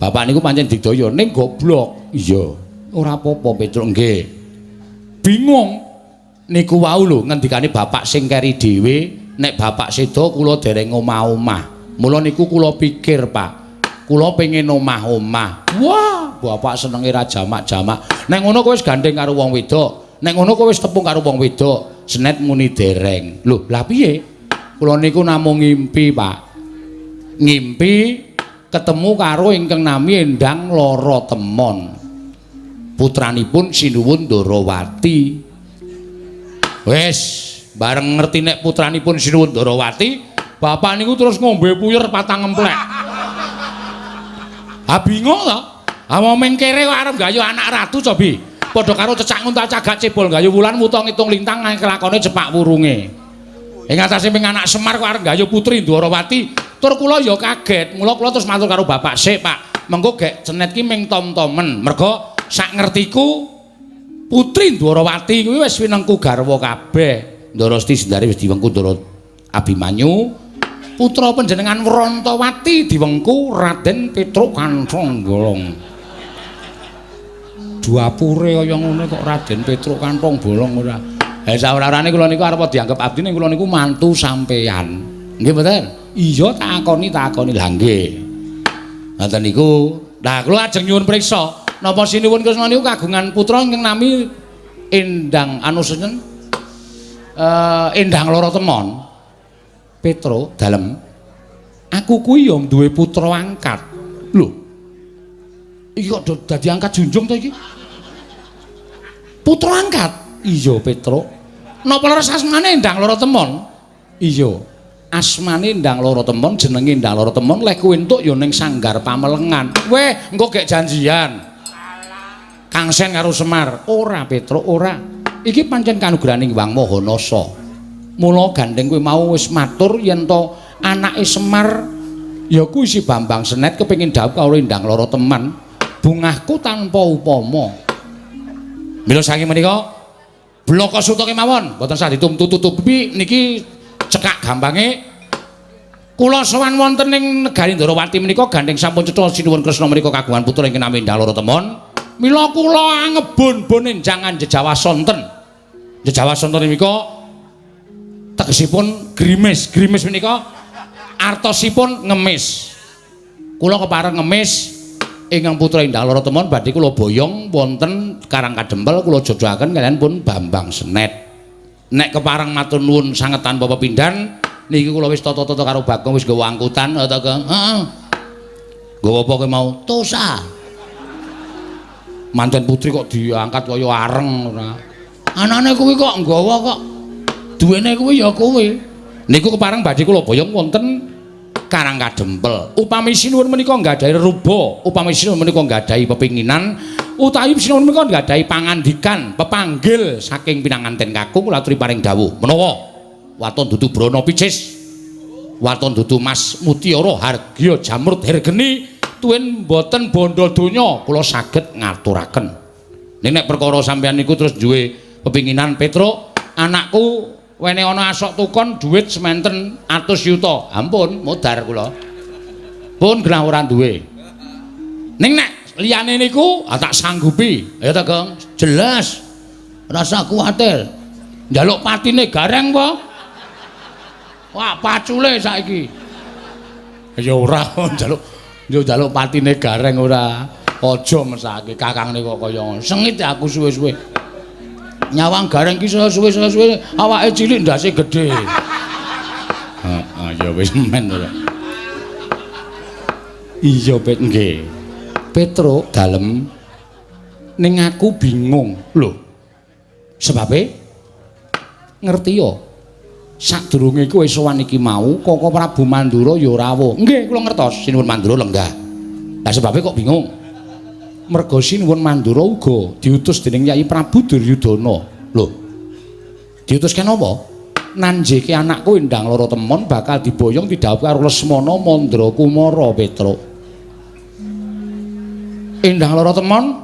Bapak niku pancen digdaya ning goblok. Iya. Ora apa-apa Petruk nggih. Bingung. Niku wau lho ngendikane bapak sing keri dhewe, nek bapak sedo kula dereng omah-omah. Mula niku kula pikir, Pak. Kula pengen omah-omah. Wah, bapak senenge ra jamak-jamak. Nek ngono kowe wis gandeng karo wong wedok. Nek ngono kowe wis tepung karo wong wedok. Senet muni dereng. Lho, lah piye? Kula niku namung ngimpi, Pak. Ngimpi ketemu karo ingkang nami Endang Lara Temon. Putranipun Sinuwun Ndarawati. Wes, bareng ngerti nek putranipun Sinuwun Ndarawati, bapak niku terus ngombe puyer patang emplek. Ha bingung to? Ha momeng kere kok arep gayu anak ratu cobi. Padha karo cecak nguntal cagak cebol gayu wulan muta ngitung lintang nang kelakone cepak wurunge. Ing atase ping anak Semar kok arep gayu putri Ndarawati, tur kula ya kaget. Mula kula terus matur karo bapak, "Sik, Pak, mengko gek cenet ki ming tom-tomen. Mergo sak ngertiku Putri Ndarawati kuwi wis winengku garwa kabeh. Ndarasti Sendari wis diwengku Ndara Abimanyu. Putra panjenengan Wrantawati diwengku Raden Petruk Kanthong Bolong. Duapure kaya ngono kok Raden Petruk Kanthong Bolong ora. Ha saora-orane kula niku arep dianggep abdi ning kula niku mantu sampeyan. Nggih mboten? Iya takoni lah nggih. Ngoten niku. Lah kula ajeng nyuwun priksa. Napa Sinuwun Kresna niku kagungan putra ingkang nami Endang Anusenen Endang Lara Temon. Petro dalem. Aku kuwi ya duwe putra angkat. Lho. Iki kok dadi angkat junjung to iki? Putra angkat? Iya, Petro. Napa leres asmane Endang Lara Temon? Iya. Asmane Endang Lara Temon, jenenge Endang Lara Temon, lek kuwi entuk ya ning Sanggar Pamelengan. Weh, engko gek janjian. Kang Sen karo Semar. Ora, Petro, ora. Iki pancen kanugrahaning Wang Mahanasa. Mula gandeng kowe mau wis matur yen to anake Semar ya kuwi si Bambang Senet kepengin dhawuh karo Endang Lara Temon. Bungahku tanpa upama. Mila saking menika bloko suta kemawon, boten sah ditutup-tutupi niki cekak gampange. Kula sowan wonten ing negari Ndarawati menika gandeng sampun cetha Sinuwun Kresna menika kagungan putra ingkang nami Endang Lara Temon. Mila kula angebun-bun enjangan jejawasonten. Jejawasonten menika tegesipun grimis. Grimis menika artosipun ngemis. Kula kepareng ngemis ingkang putra Endang Lara Temon badhe kula boyong wonten Karang Kadempel kula jojoaken kaliyan pun Bambang Senet. Nek kepareng matur nuwun sanget tanpa pepindhan niki kula wis tata-tata karo Bagong wis nggawa angkutan ta Kang. Heeh. Nggawa apa kowe mau? Tosa. Manten putri kok diangkat kaya areng ora. Anane kuwi kok nggawa kok. Duwene kuwi ya kowe. Niku kepareng badhe kula boyong wonten Karang Kadempel. Upami Sinuwun menika nggadahi ruba, upami Sinuwun menika nggadahi pepinginan, utawi Sinuwun menika nggadahi pangandikan, pepanggil saking pinanganten kakung kula aturi paring dawuh. Menawa waton dudu Brana Picis, waton dudu Mas Mutiara Hargya Jamrut Hergeni tuwin mboten bondo donya kula saged ngaturaken. Ning nek perkara sampeyan niku terus duwe pepinginan Petruk, anakku wene ana asok tukon dhuwit sementen 100 yuta. Ampun, modar kula. Pun genah ora duwe. Ning nek liyane niku tak sanggupi. Ya ta, Gong? Jelas. Rasa kuwatir. Njaluk patine gareng apa? Wah, pacule saiki. Ya ora njaluk yo njaluk patine gareng ora. Aja mesake Kakang niku kaya sengit aku suwe-suwe. Nyawang gareng ki suwe-suwe awake cilik ndase gedhe. Heeh, ya wis men ora. Iya, Pet nggih. Petruk dalem ning aku bingung. Lho. Sebabe ngerti yo. Sadurunge kowe sowan iki mau, Koko Prabu Mandura ya rawuh. Nggih, kula ngertos Sinuwun Mandura lenggah. Lah sebabe kok bingung? Merga Sinuwun Mandura uga diutus dening Yai Prabu Duryudana. Lho. Diutusken apa? Nanjeke anakku Endang Lara Temon bakal diboyong didhawuhi karo Lesmana Mandra Kumara Petruk. Endang Lara Temon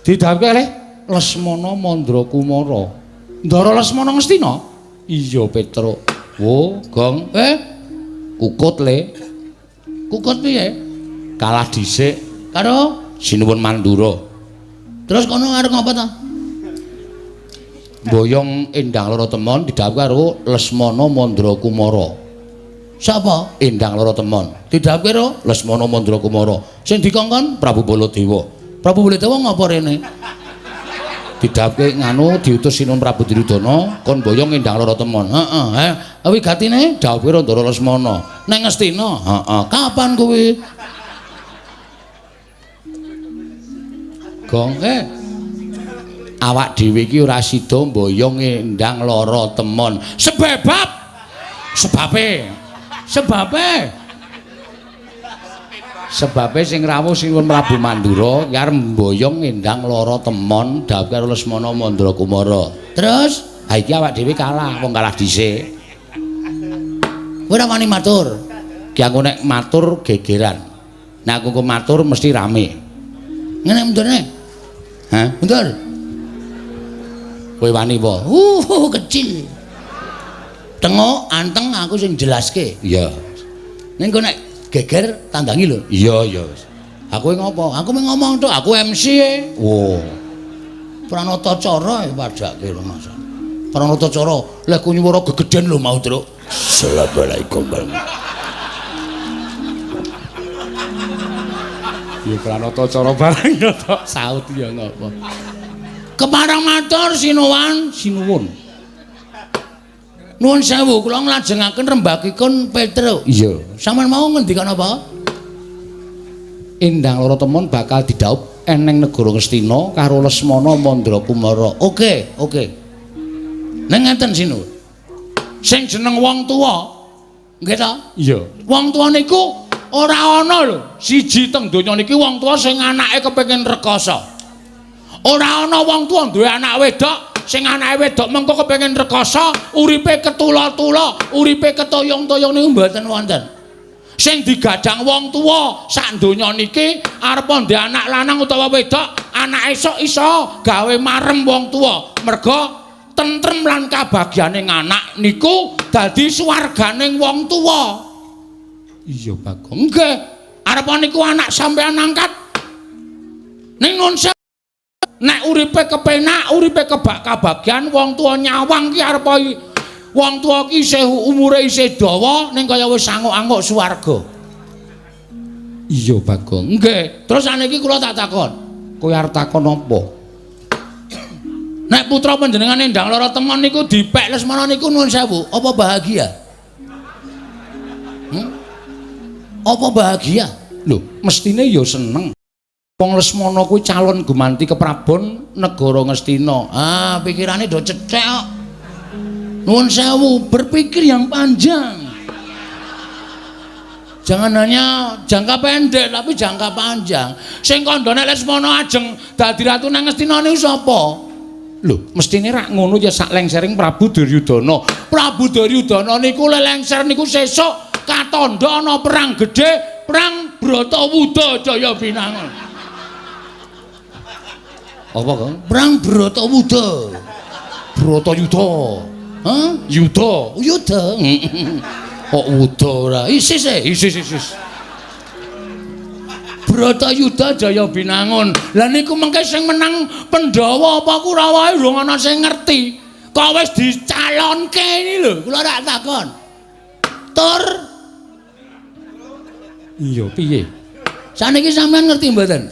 didhawuhi oleh Lesmana Mandra Kumara. Ndara Lesmana Ngastina? Iya Petruk. Wo, Gong. Kukut le. Kukut piye? Kalah dhisik karo Sinuwun Mandura. Terus kono arep ngapa ta? Boyong Endang Lara Temon didhawuhi karo Lesmana Mandra Kumara. Sapa? Endang Lara Temon. Didhawuhi karo Lesmana Mandra Kumara. Sing dikongkon Prabu Baladewa. Prabu Baladewa ngapa rene? Didhawuhi nganu diutus Sinuwun Prabu Duryudana kon boyong Endang Lara Temon. Heeh, wigatine dawuhi karo Ndara Lesmana. Neng Ngastina? Heeh. Kapan kuwi? Gong awak dhewe iki ora sida mboyong Endang Lara Temon. Sebabe sing rawuh Sinuwun Prabu Mandura ki arep mboyong Endang Lara Temon dawuh karo Lesmana Mandra Kumara. Terus ha iki awak dhewe kalah, wong kalah dhisik. Kowe ora wani matur. Ki aku nek matur gegeran. Nek aku matur mesti rame. Ngene mundurne. Hah? Mundur. Kowe wani apa? Kecil. Tengok anteng aku sing jelaske. Iya. Ning kok nek geger tandangi lho. Iya. Aku ngopo? Aku ngomong tok, aku MC e. Oh. Pranata cara padake lho Mas. Pranata cara lek ku nyuwara gegeden lho mau, Truk. Assalamualaikum. Ya pranata cara barang ya tok. Saut ya ngopo. Keparang matur sinuwun. Nuwun sewu kula nglajengaken rembakipun Petruk. Iya. Sampeyan mau ngendikan apa? Endang Lara Temon bakal didhawuh eneng negara Ngastina karo Lesmana Mandra Kumara. Oke. Neng ngeten sinuwun. Sing jeneng wong tuwa. Nggih ta? Iya. Wong tuwa niku ora ana lho. Siji teng donya niki wong tuwa sing anake kepengin rekoso. Ora ana wong tuwa duwe anak wedok sing anake wedok mengko kepengin rekoso, uripe ketula-tula, uripe ketoyong-toyong niku mboten wonten. Sing digadhang wong tuwa sak donya niki arep ndek anak lanang utawa wedok, anake esuk iso gawe marem wong tuwa. Merga tentrem lan kabagyaning anak niku dadi swarganing wong tuwa. Iya, Bagong. Nggih. Arep niku anak sampean angkat. Ning nek uripe kepenak, uripe kebak kabagyan wong tuwa nyawang ki arep wong tuwa ki isih umure isih dawa ning kaya wis anguk-anguk swarga. Iya, Bagong. Nggih. Terus saniki kula tak takon. Kowe arep takon apa? Nek putra panjenengan Endang Lara Temon niku dipek Lesmana niku nuwun sewu, apa bahagia? Apa bahagia? Lho, mestine ya seneng. Wong Lesmana kuwi calon gumanti keprabon negara Ngastina. Pikirane do cecek kok. Nuwun sewu, berpikir yang panjang. Jangan hanya jangka pendek tapi jangka panjang. Sing kandhane Lesmana ajeng dadi ratu nang Ngastina niku sapa? Lho, mestine rak ngono ya sak lengsering Prabu Duryudana. Prabu Duryudana niku lengser niku sesuk katandha ana perang gedhe, perang Bratawuda Jaya Binangun. Apa, Kang? Perang Bratawuda. Bratayuda. Hah? Yuda. Kok wuda ora? Isis. Bratayuda Jaya Binangun. Lah niku mengke sing menang Pandhawa apa Kurawa durung ana sing ngerti. Kok wis dicalonke iki lho, kula rak takon. Tur iya piye? Saniki sampean ngerti mboten?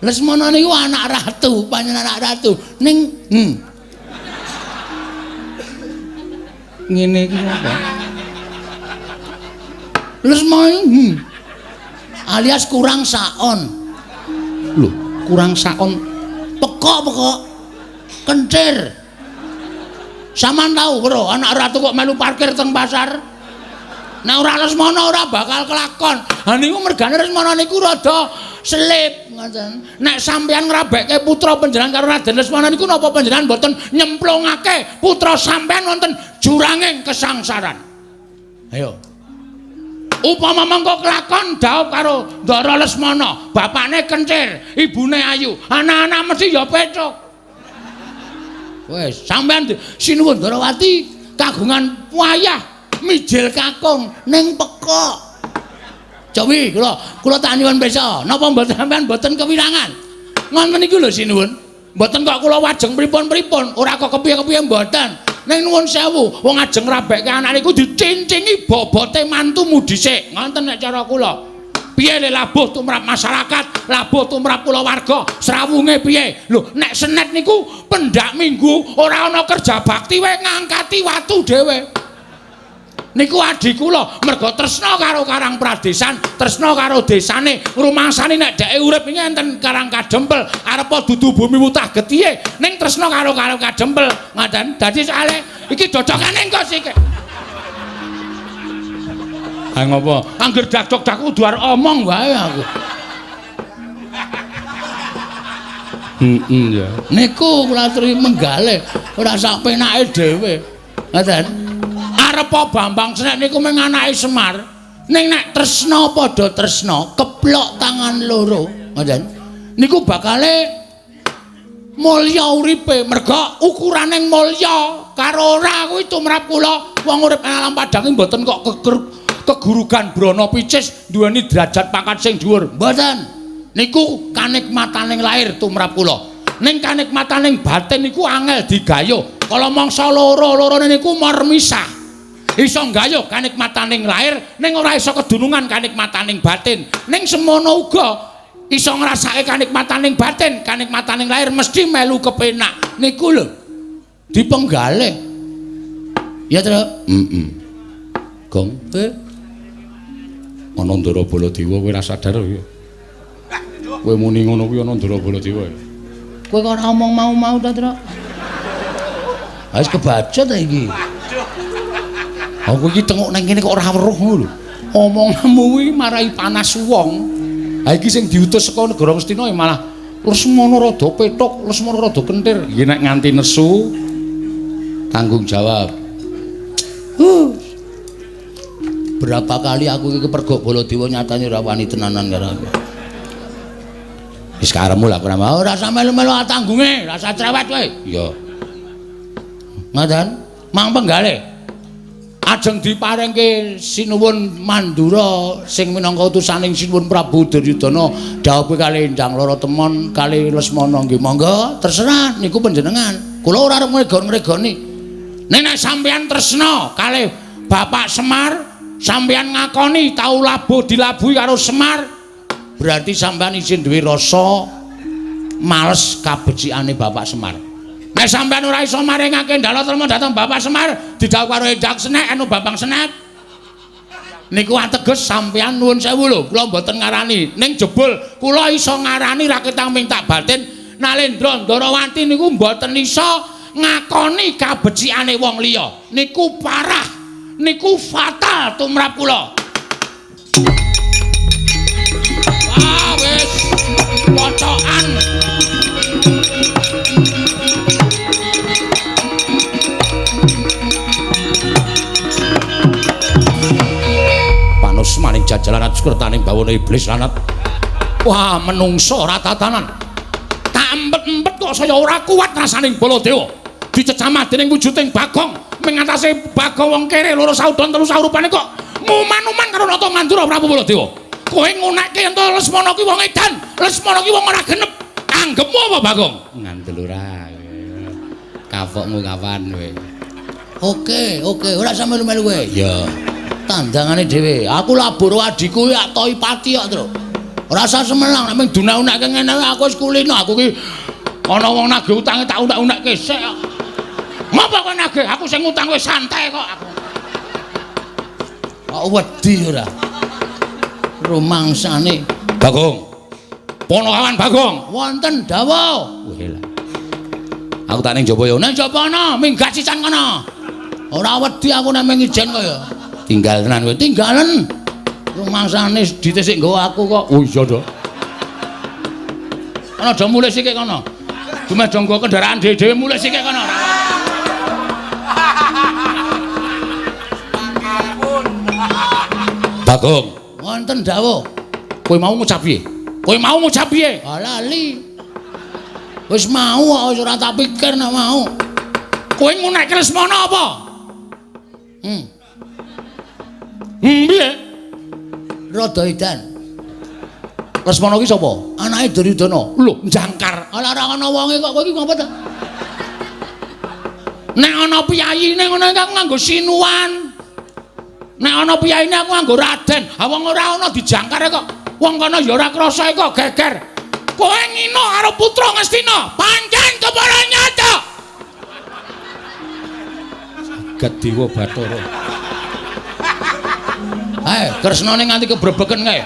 Lesmana niku anak ratu, panjenengan anak ratu. Ning ngene iki apa? Lesmana alias kurang saon. Lho, kurang saon pekok kencir. Saman tahu bro, anak ratu kok melu parkir teng pasar. Nek ora Lesmana ora bakal kelakon. Ha niku mergane Lesmana niku rada selip ngoten. Nek sampeyan ngrabekke putra panjenengan karo Raden Lesmana niku napa panjenengan mboten nyemplungake putra sampeyan wonten juranging kesangsaran. Ayo. Upama mangko kelakon dhaup karo Ndara Lesmana, bapakne kencir, ibune ayu, anak-anak mesti ya pecuk. Wes, sampean sinuwun Ndarawati kagungan wayah mijil kakung ning pekok. Jawi kula tak nyuwun pesa, napa mboten sampean mboten kewirangan. Ngoten niku lho sinuwun. Mboten kok kula wajeng pripun-pripun, ora kok kepiye-kepiye mboten. Ning nuwun sewu, wong ajeng ngrabekke anak niku dicincingi bobote mantumu dhisik. Ngoten nek cara kula. Piye le labuh tumrap masyarakat, labuh tumrap kulawarga, srawunge piye? Lho, nek senet niku pendak minggu ora ana kerja bakti wae ngangkati watu dhewe. Niku adik kula merga tresna karo Karang Pradesan, tresna karo desane, rumangsane nek dheke urip iki enten Karang Kadempel, arepa dudu bumi wutah getihe, ning tresna karo Karang Kadempel. Ngaten, dadi soalé iki dodokane engko sik. Ha ngopo? Angger dak-dak kudu arep omong wae aku. Ya. Niku kula aturi menggale, ora sak penake dhewe. Ngaten. Arepa Bambang Senek niku mung anake Semar. Ning nek tresna padha tresna, keplok tangan loro. Ngoten. Niku bakale mulya uripe, merga ukurane mulya karo ora kuwi tumrap kula wong urip ing alam padang mboten kok kegurugan brana picis duweni derajat pangkat sing dhuwur. Mboten. Niku kanikmataning lair tumrap kula. Ning kanikmataning batin niku angel digayuh. Kala mangsa loro-lorone niku mor misah. Iso nggayuh kanikmataning lair ning ora iso kedunungan kanikmataning batin. Ning semono uga iso ngrasake kanikmataning batin, kanikmataning lair mesti melu kepenak. Niku lho dipenggalih. Ya, Tru? Gong. Ana Ndara Baladewa kowe ora sadar ya. Kowe muni ngono kuwi ana Ndara Baladewa. Kowe kok ora omong mau-mau ta, Tru? Wis kebaca ta iki. Aku iki tengok nang kene kok ora weruh ngono lho. Omonganmu kuwi marai panas wong. Ha iki sing diutus saka negara Ngastina malah Lesmana rada petuk, Lesmana rada kentir. Iki nek nganti nesu tanggung jawab. Berapa kali aku iki kepergok Baladewa nyatane ora wani tenanan karo aku. Wis karepmu lah ora usah melu-melu tanggunge, ora usah cerewet kowe. Iya. Ngoten, mang penggalih. Ajeng diparingke sinuwun Mandura sing minangka utusaning sinuwun Prabu Duryudana dhawuhe kali Endang Lara Temon kali Lesmana nggih monggo terserah niku panjenengan. Kula ora arep ngregon-ngregoni. Nek sampeyan tresna kali Bapak Semar, sampeyan ngakoni tau labuh dilabuhi karo Semar, berarti sampeyan isin duwe rasa males kabecikane Bapak Semar. Nek sampeyan ora iso maringake Ndara Telma dhateng Bapak Semar, didhawuh karo Endang Senek anu Bambang Senek. Niku ateges sampeyan nuwun sewu lho, kula mboten ngarani. Ning jebul kula iso ngarani raketang minta batin, Nalendra Ndarawati niku mboten iso ngakoni kabecikane wong liya. Niku parah, niku fatal tumrap kula. Wah, wis pocokan. Maning jajalan sukertaning bawana iblis lanat. Wah, menungso ora tatanan. Tak empet-empet kok saya ora kuat rasaning Baladewa. Dicecamah dening wujuding Bagong, mengatasi Bagong wong kere loro saudon telu saurupane kok muman-uman karo Nata Mandura Prabu Baladewa. Kowe ngunekke ento Lesmana ki wong edan, Lesmana ki wong ora genep. Anggepmu apa Bagong? Ngandel ora. Kapokmu kapan kowe? Oke, ora sampe melu-melu kowe. Ya. Tandangane dhewe. Aku labur adikku ya Toipati kok, Tru. Ora usah semelang nek mung duna-unekke ngene aku wis kulino. Aku ki ana wong nagih utange tak unek-unekke sik kok. Ngopo kok nagih? Aku sing utang wis santai kok aku. Kok wedi ora. Rumangsane. Bagong. Ponokawan Bagong. Wonten dawuh. Wih lah. Aku tak ning jaba ya. Nang jaba ana, minggat sisan kono. Ora wedi aku nek mung ijen kaya. Tinggal tenan kowe. Tinggalen. Rumangsane ditisik nggawa aku kok. Oh iya to. Ana do mulih sithik kono. Dumeh do nggawa kendaraan dhewe-dhewe mulih sithik kono. Bagong. Wonten dawuh. Kowe mau ngucap piye? Kowe mau ngucap piye? Lali. Wis mau kok wis ora tak pikir nek mau. Kowe ngunekke Lesmana apa? Piye? Rada edan. Lesmana ki sapa? Anake Duryudana. Lho, jangkar. Ala ora ana wonge kok kowe iki ngapa ta? Nek ana piyayine ngono iki aku nganggo sinuan. Nek ana piyayine aku nganggo Raden. Ha wong ora ana dijangkare kok. Wong kono ya ora krasa kok geger. Kowe ngino karo putra Ngastina, pancen kepara nyata. Gadiwa Bathara. Kresnane nganti kebrebeken kae.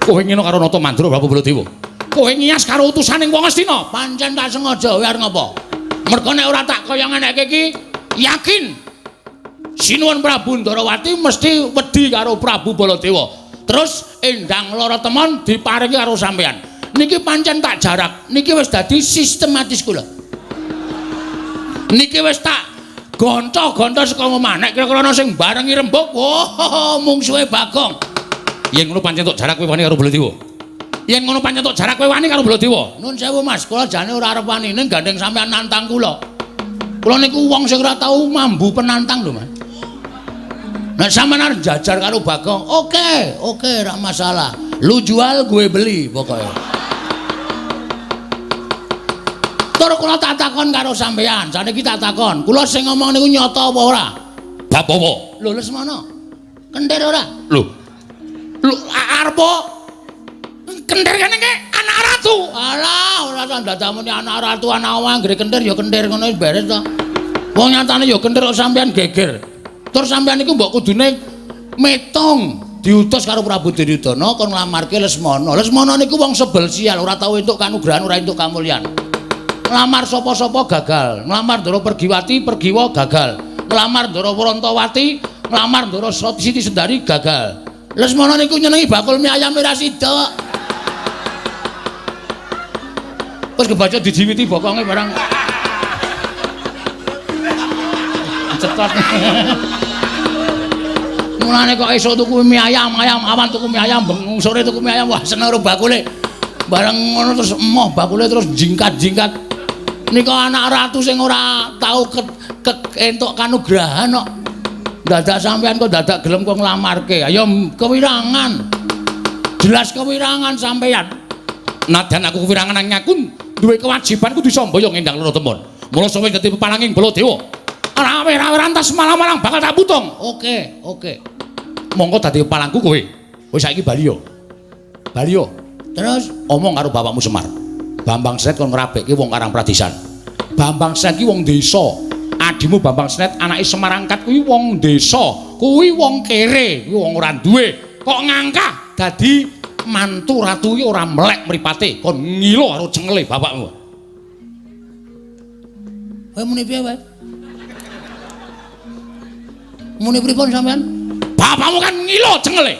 Kowe ngino karo Nata Mandura Prabu Baladewa. Kowe ngias karo utusaning wong Ngastina. Pancen tak sengaja kowe arep ngopo? Mergo nek ora tak kaya ngenekke iki, yakin Sinuwun Prabu Ndarawati mesti wedi karo Prabu Baladewa. Terus endang lara temon diparingi karo sampean. Niki pancen tak jarak. Niki wis dadi sistematis kula. Niki wis tak gonca-gonca saka omah. Nek kira-kira ana sing barengi rembug, mungsuhe Bagong. Yen ngono pancen tok jarak kowe wani karo Baladewa. Yen ngono pancen tok jarak kowe wani karo Baladewa. Nun sewu Mas, kula jane ora arep wani ning gandeng sampean nantang kula. Kula niku wong sing ora tau mambu penantang lho, Mas. Nek sampean arep jajar karo Bagong, oke, ora masalah. Lu jual gue beli pokoknya. Tur kula tak takon karo sampean, saniki tak takon, kula sing ngomong niku nyata apa ora? Bab apa? Lho Lesmana. Kendir ora? Lho arep kendir kene iki anak ratu. Alah, ora tak dadamune anak ratu anak wong anggere kendir ya kendir ngono wis beres to. Wong nyatane ya kendir kok sampean geger. Tur sampean iku mbok kudune metong diutus karo Prabu Duryudana kon nglamarke Lesmana. Lesmana niku wong sebel sial, ora tau entuk kanugrahan, ora entuk kamulyan. Nglamar sapa-sapa gagal. Nglamar Ndara Pergiwati, Pergiwa gagal. Nglamar Ndara Wrantawati, nglamar Ndara Siti Sendari gagal. Lesmana niku nyenengi bakul mie ayam ora sida. Wis kebaca dijiwiti bokonge barang. Cetot. Mulane kok esuk tuku mie ayam, awan tuku mie ayam, bengi sore tuku mie ayam, wah seneng karo bakule. Bareng ngono terus emoh bakule terus jingkat-jingkat. Nika anak ratu sing ora tau entuk kanugrahan kok. Dadak sampean kok dadak gelem kok nglamarke. Ayo kewirangan. Jelas kewirangan sampean. Nadan aku kewirangan nang aku duwe kewajiban kudu sambaya ngendang loro temon. Mula sampeyan dadi pepalanging Baladewa. Rawe-rawe rantas malang-malang bakal tak putung. Oke. Monggo dadi palangku kowe. Kowe saiki bali yo. Terus omong karo bapakmu Semar. Bambang Sret kon ngrabekke wong Karang Pradesan. Bambang Sret ki wong desa. Adimu Bambang Sret anake Semar Angkat kuwi wong desa. Kuwi wong kere, kuwi wong ora duwe. Kok ngangkah dadi mantu ratu ki ora melek mripate. Kon ngilo karo cengele bapakmu. Kowe muni piye wae? Muni pripun sampean? Bapakmu kan ngilo cengele.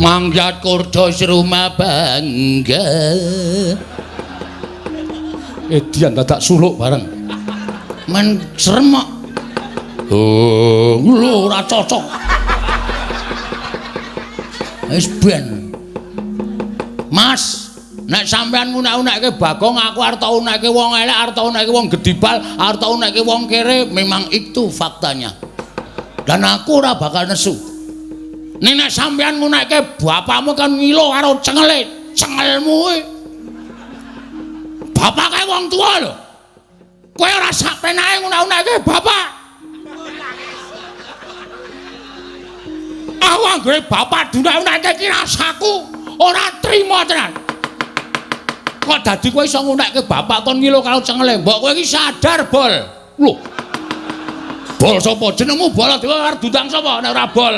Mangjat kurda sruma bangga. Edian dadak suluk bareng. Men serem kok. Oh, lho ora cocok. Wis ben. Mas, nek sampean ngunek-unekke Bagong, aku arep tau unekke wong elek, arep tau unekke wong gedibal, arep tau unekke wong kere, memang itu faktanya. Dan aku ora bakal nesu. Nek sampean ngunekke bapakmu kan ngilo karo cengelmu kuwi. Bapake wong tua lho. Kowe ora sak penake ngunek-unekke bapak. Aku anggere bapak dunek-unekke iki rasaku ora trima tenan. Kok dadi kowe iso ngunekke bapak kon ngilo karo cengele? Mbok kowe iki sadar, Bol. Lho. Bol sapa? Jenengmu Baladewa arep dundang sapa nek ora bol?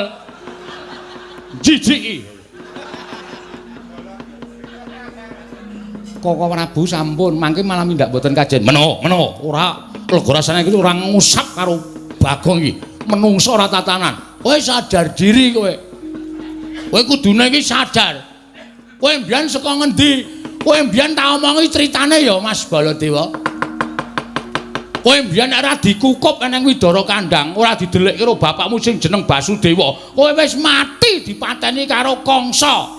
Jijiki. Koko Prabu sampun mangke malah mindak boten kajen. Menawa ora lega rasane iki ora ngusap karo Bagong iki. Menungso ora tatanan. Kowe sadar diri kowe. Kowe kudune iki sadar. Kowe mbiyen saka ngendi? Kowe mbiyen tak omongi critane ya Mas Baladewa. Kowe mbiyen ora dikukup nang Widara Kandang, ora didelik karo bapakmu sing jeneng Basudewa. Kowe wis mati dipateni karo Kangsa.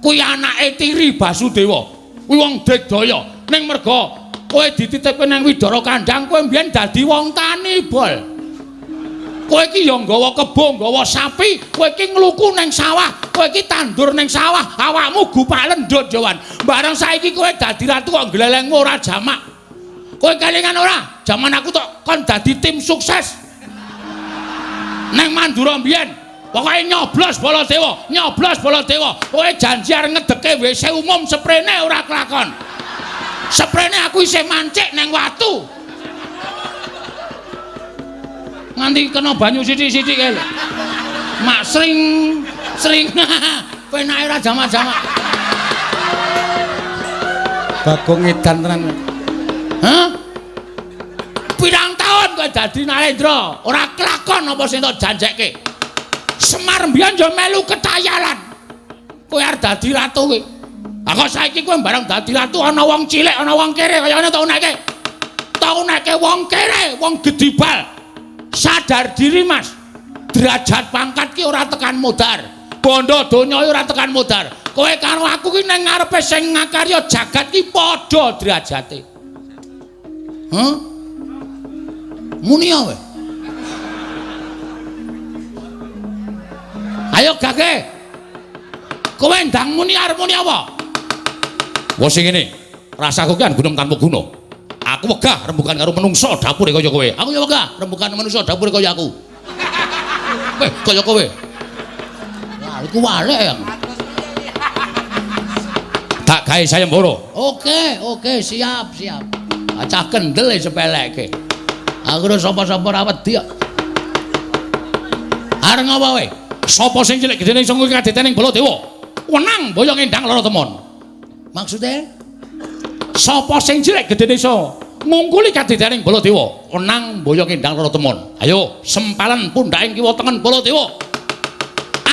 Kuwi anake tiri Basudewa. Kuwi wong Digdaya. Ning merga kowe dititipke nang Widara Kandang, kowe mbiyen dadi wong tani, Bol. Kowe iki ya nggawa kebo, nggawa sapi, kowe iki ngluku ning sawah, kowe iki tandur ning sawah, awakmu gupak lendut Jawan. Bareng saiki kowe dadi ratu kok glelengmu ora jamak. Kowe kelingan ora? Jaman aku tok kon dadi tim sukses. Neng Mandura mbiyen, pokoke nyoblos Baladewa. Kowe janji arep ngedeke WC umum sprene ora kelakon. Sprene aku isih mancik neng watu. Nganti kena banyu sithik-sithik kae lho. Mak sring penake ora jamak-jamak. Bagong edan tenan. Hah? Pirang taun kowe dadi Narendra, ora kelakon apa sing tak janjekke. Semar mbiyen yo melu ketayalan. Kowe arep dadi ratu kowe. Lah kok saiki kowe bareng dadi ratu ana wong cilik, ana wong kere kaya ngene tak uneke. Tak uneke wong kere, wong gedibal. Sadar diri Mas. Derajat pangkat ki ora tekan modar. Bondo donya ora tekan modar. Kowe karo aku ki nang ngarepe sing ngakarya jagat ki padha derajate. Hah? Muni wae. Ayo Gage. Kowe ndang muni arep muni apa? Wes sing ngene. Rasaku kan gunung tanpa guna. Aku wegah rembukan karo menungso dapure kaya kowe. Aku ya wegah rembukan menungso dapure kaya aku. Kaya kowe. Lah iku walek ya. Tak gawe sayembara. Oke, siap. Acah kendel sepeleke. Aku ora sapa-sapa ra wedi kok. Areng apa wae? Sapa sing cilik gedene iso kuwi kadetening Baladewa? Wenang boyong endang lara temon. Maksude? Sapa sing cilik gedene iso ngungkuli kadetening Baladewa? Wenang boyong endang lara temon. Ayo, sempalan pundhaking kiwa tengen Baladewa.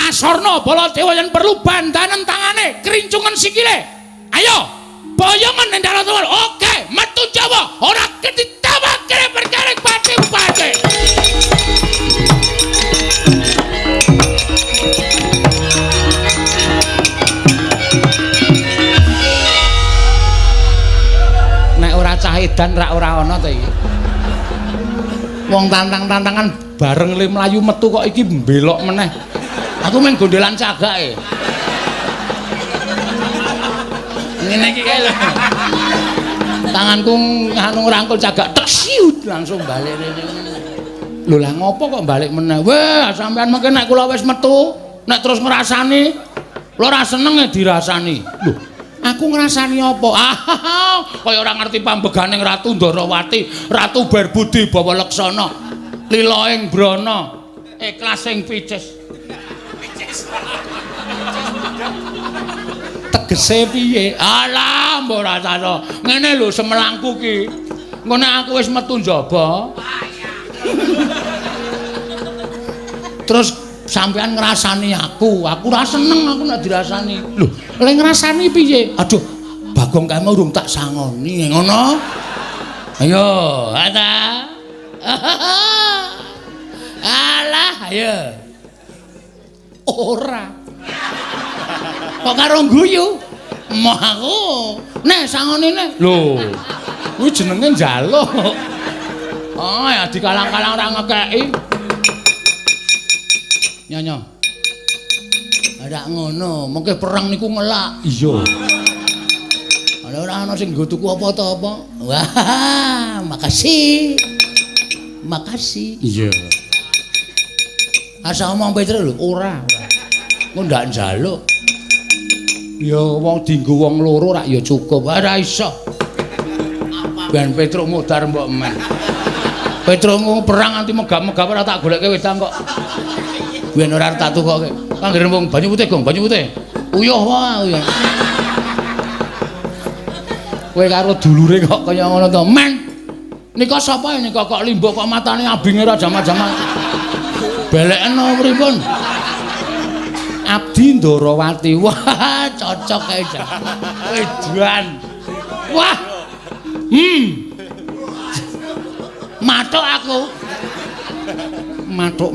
Asorna Baladewa yen perlu bandanen tangane, kerincungan sikile. Ayo, boyongan endang lara temon. Oke, metu Jawa. Ora ketitama kene perkara pati-pati. Cah edan ora ana to iki. Wong tantang-tantangan bareng le mlayu metu kok iki mbelok meneh. Aku men gondelan cagake. Ngene iki kae lho. Tanganku nganu ngrangkul cagak tersiut langsung balik rene. Lho lah ngopo kok balik meneh? Weh, sampean mengke nek kula wis metu, nek terus ngrasani, kula ora seneng dirasani. Lho, aku ngrasani apa? Kaya ora ngerti pambeganing Ratu Ndarawati, Ratu Berbudi Bawa Leksana, Lila ing Brana, ikhlas ing picis. Tegese piye? Alah, mbok rasane. Ngene lho semelangku ki. Engko nek aku wis metu njaba. Terus sampean ngrasani aku ora seneng aku nek dirasani. Lho, lek ngrasani piye? Aduh, Bagong kae urung tak sangoni ngono. Ayo, ada. Alah, ayo. Ora. Kok karo guyu? Moh aku. Nek sangoni nek. Lho. Kuwi jenenge njaluk. Oh, ya dikalang-kalang ora ngekeki. Nyonya. Ada ngono, mengke perang niku ngelak. Iya. Ora ana sing nggo tuku apa to apa. Wah, makasih. Iya. Asa omong Petruk lho, ora. Engko ndak njaluk. Ya wong dienggo wong loro rak ya cukup. Ora iso. Ben Petruk mudhar mbok men. Petrungku perang anti megap-megap ora tak goleke wedang kok. Yen ora tak tukoke. Kangge wong banyu putih, Gong, banyu putih. Uyuh wae, uyuh. Kowe karo dulure kok kaya ngono to, Men. Nika sapa nika kok limbuk kok matane abinge ra jama-jama. Beleken apa pripun? Abdi Ndarawati. Wah, cocok kae. Edan. Wah. Matuk aku.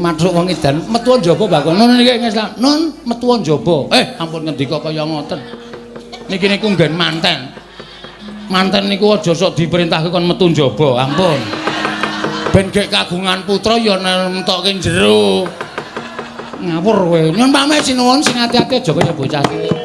Matuk wong edan metu njaba bakon. Nun niki ngesla. Nun metu njaba. Ampun ngendika kaya ngoten. Niki niku nggen manten. Manten niku aja sok diperintahke kon metu njaba. Ampun. Ben gek kagungan putra ya nentokke jero. Ngawur kowe. Nyun pamit sinuwun sing ati-ati aja kaya bocah cilik.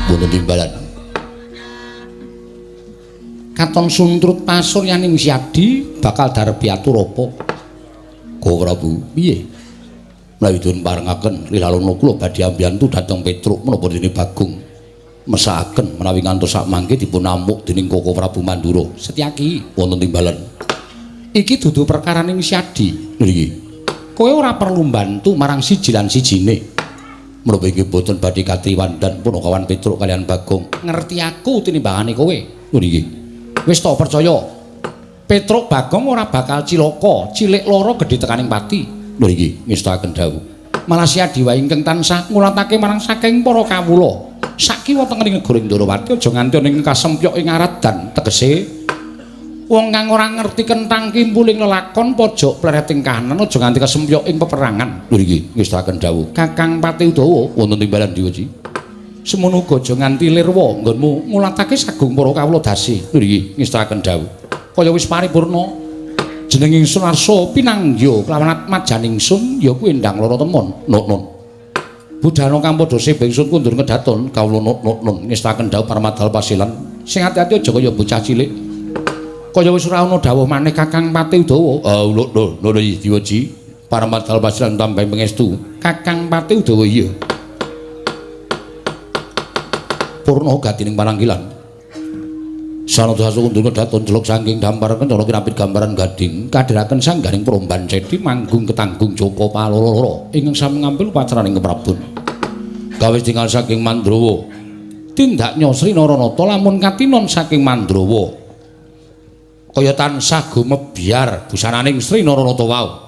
Wonten timbalan katon suntrut pasuryaning Siadi bakal darepi atur apa Go Prabu piye menawi dipun parengaken lilalana kula badhe ambiyantu dhateng Petruk menapa dene Bagong mesakaken menawi ngantos sak mangke dipun amuk dening Koko Prabu Mandura Setyaki wonten timbalan iki dudu perkaraning Siadi niki kowe ora perlu mbantu marang siji lan sijine menapa iki boten badhe katriwandan Punakawan Petruk kalian Bagong ngerti aku tinimbangane kowe lho niki wis to percaya Petruk Bagong ora bakal cilaka cilik loro gedhe tekaning pati lho niki ngestakaken dawuh malah Siadi wae ingkang tansah ngulatake marang saking para kawula sakiwa tengening negara Ndarawati aja nganti ning kasempyok ing aradan tegese wong kang ora ngerti kentang kimpuling lelakon pojok plereting kahanan aja nganti kesempyok ing peperangan. Lho iki ngestakaken dawuh. Kakang Pati Udawa wonten timbalan Dewaji. Semono uga aja nganti lirwa nggonmu ngulatake sagung para kawula dasi. Lho iki ngestakaken dawuh. Kaya wis paripurna jeneng ingsun Arsa pinanggya kelawan majaningsun ya kuwi ndang lara temon. Nun. Budhana kang padha sebe ingsun kundur ngedaton kawula nun ngestakaken dawuh Paramadal Pasilan. Sing ati-ati aja kaya bocah cilik. Kaya wis ora ana dawuh maneh Kakang Pati Udawa. Lho Dewaji. Paramadal Pasilan tambah pangestu. Kakang Pati Udawa iya. Purna gatining pananggilan. Sanadya kundur kedaton jeluk saking dampar kencana kinapit gambaran gading kadhiraken sanggaring peromban cedhi manggung ketanggung Joko Paloro ingkang sami ngambil pacaraning keprabun. Gawis tinggal saking Mandrawa. Tindaknya Sri Naranata lamun katinon saking Mandrawa. Kaya tansah gumebyar busananing Sri Naranata wau.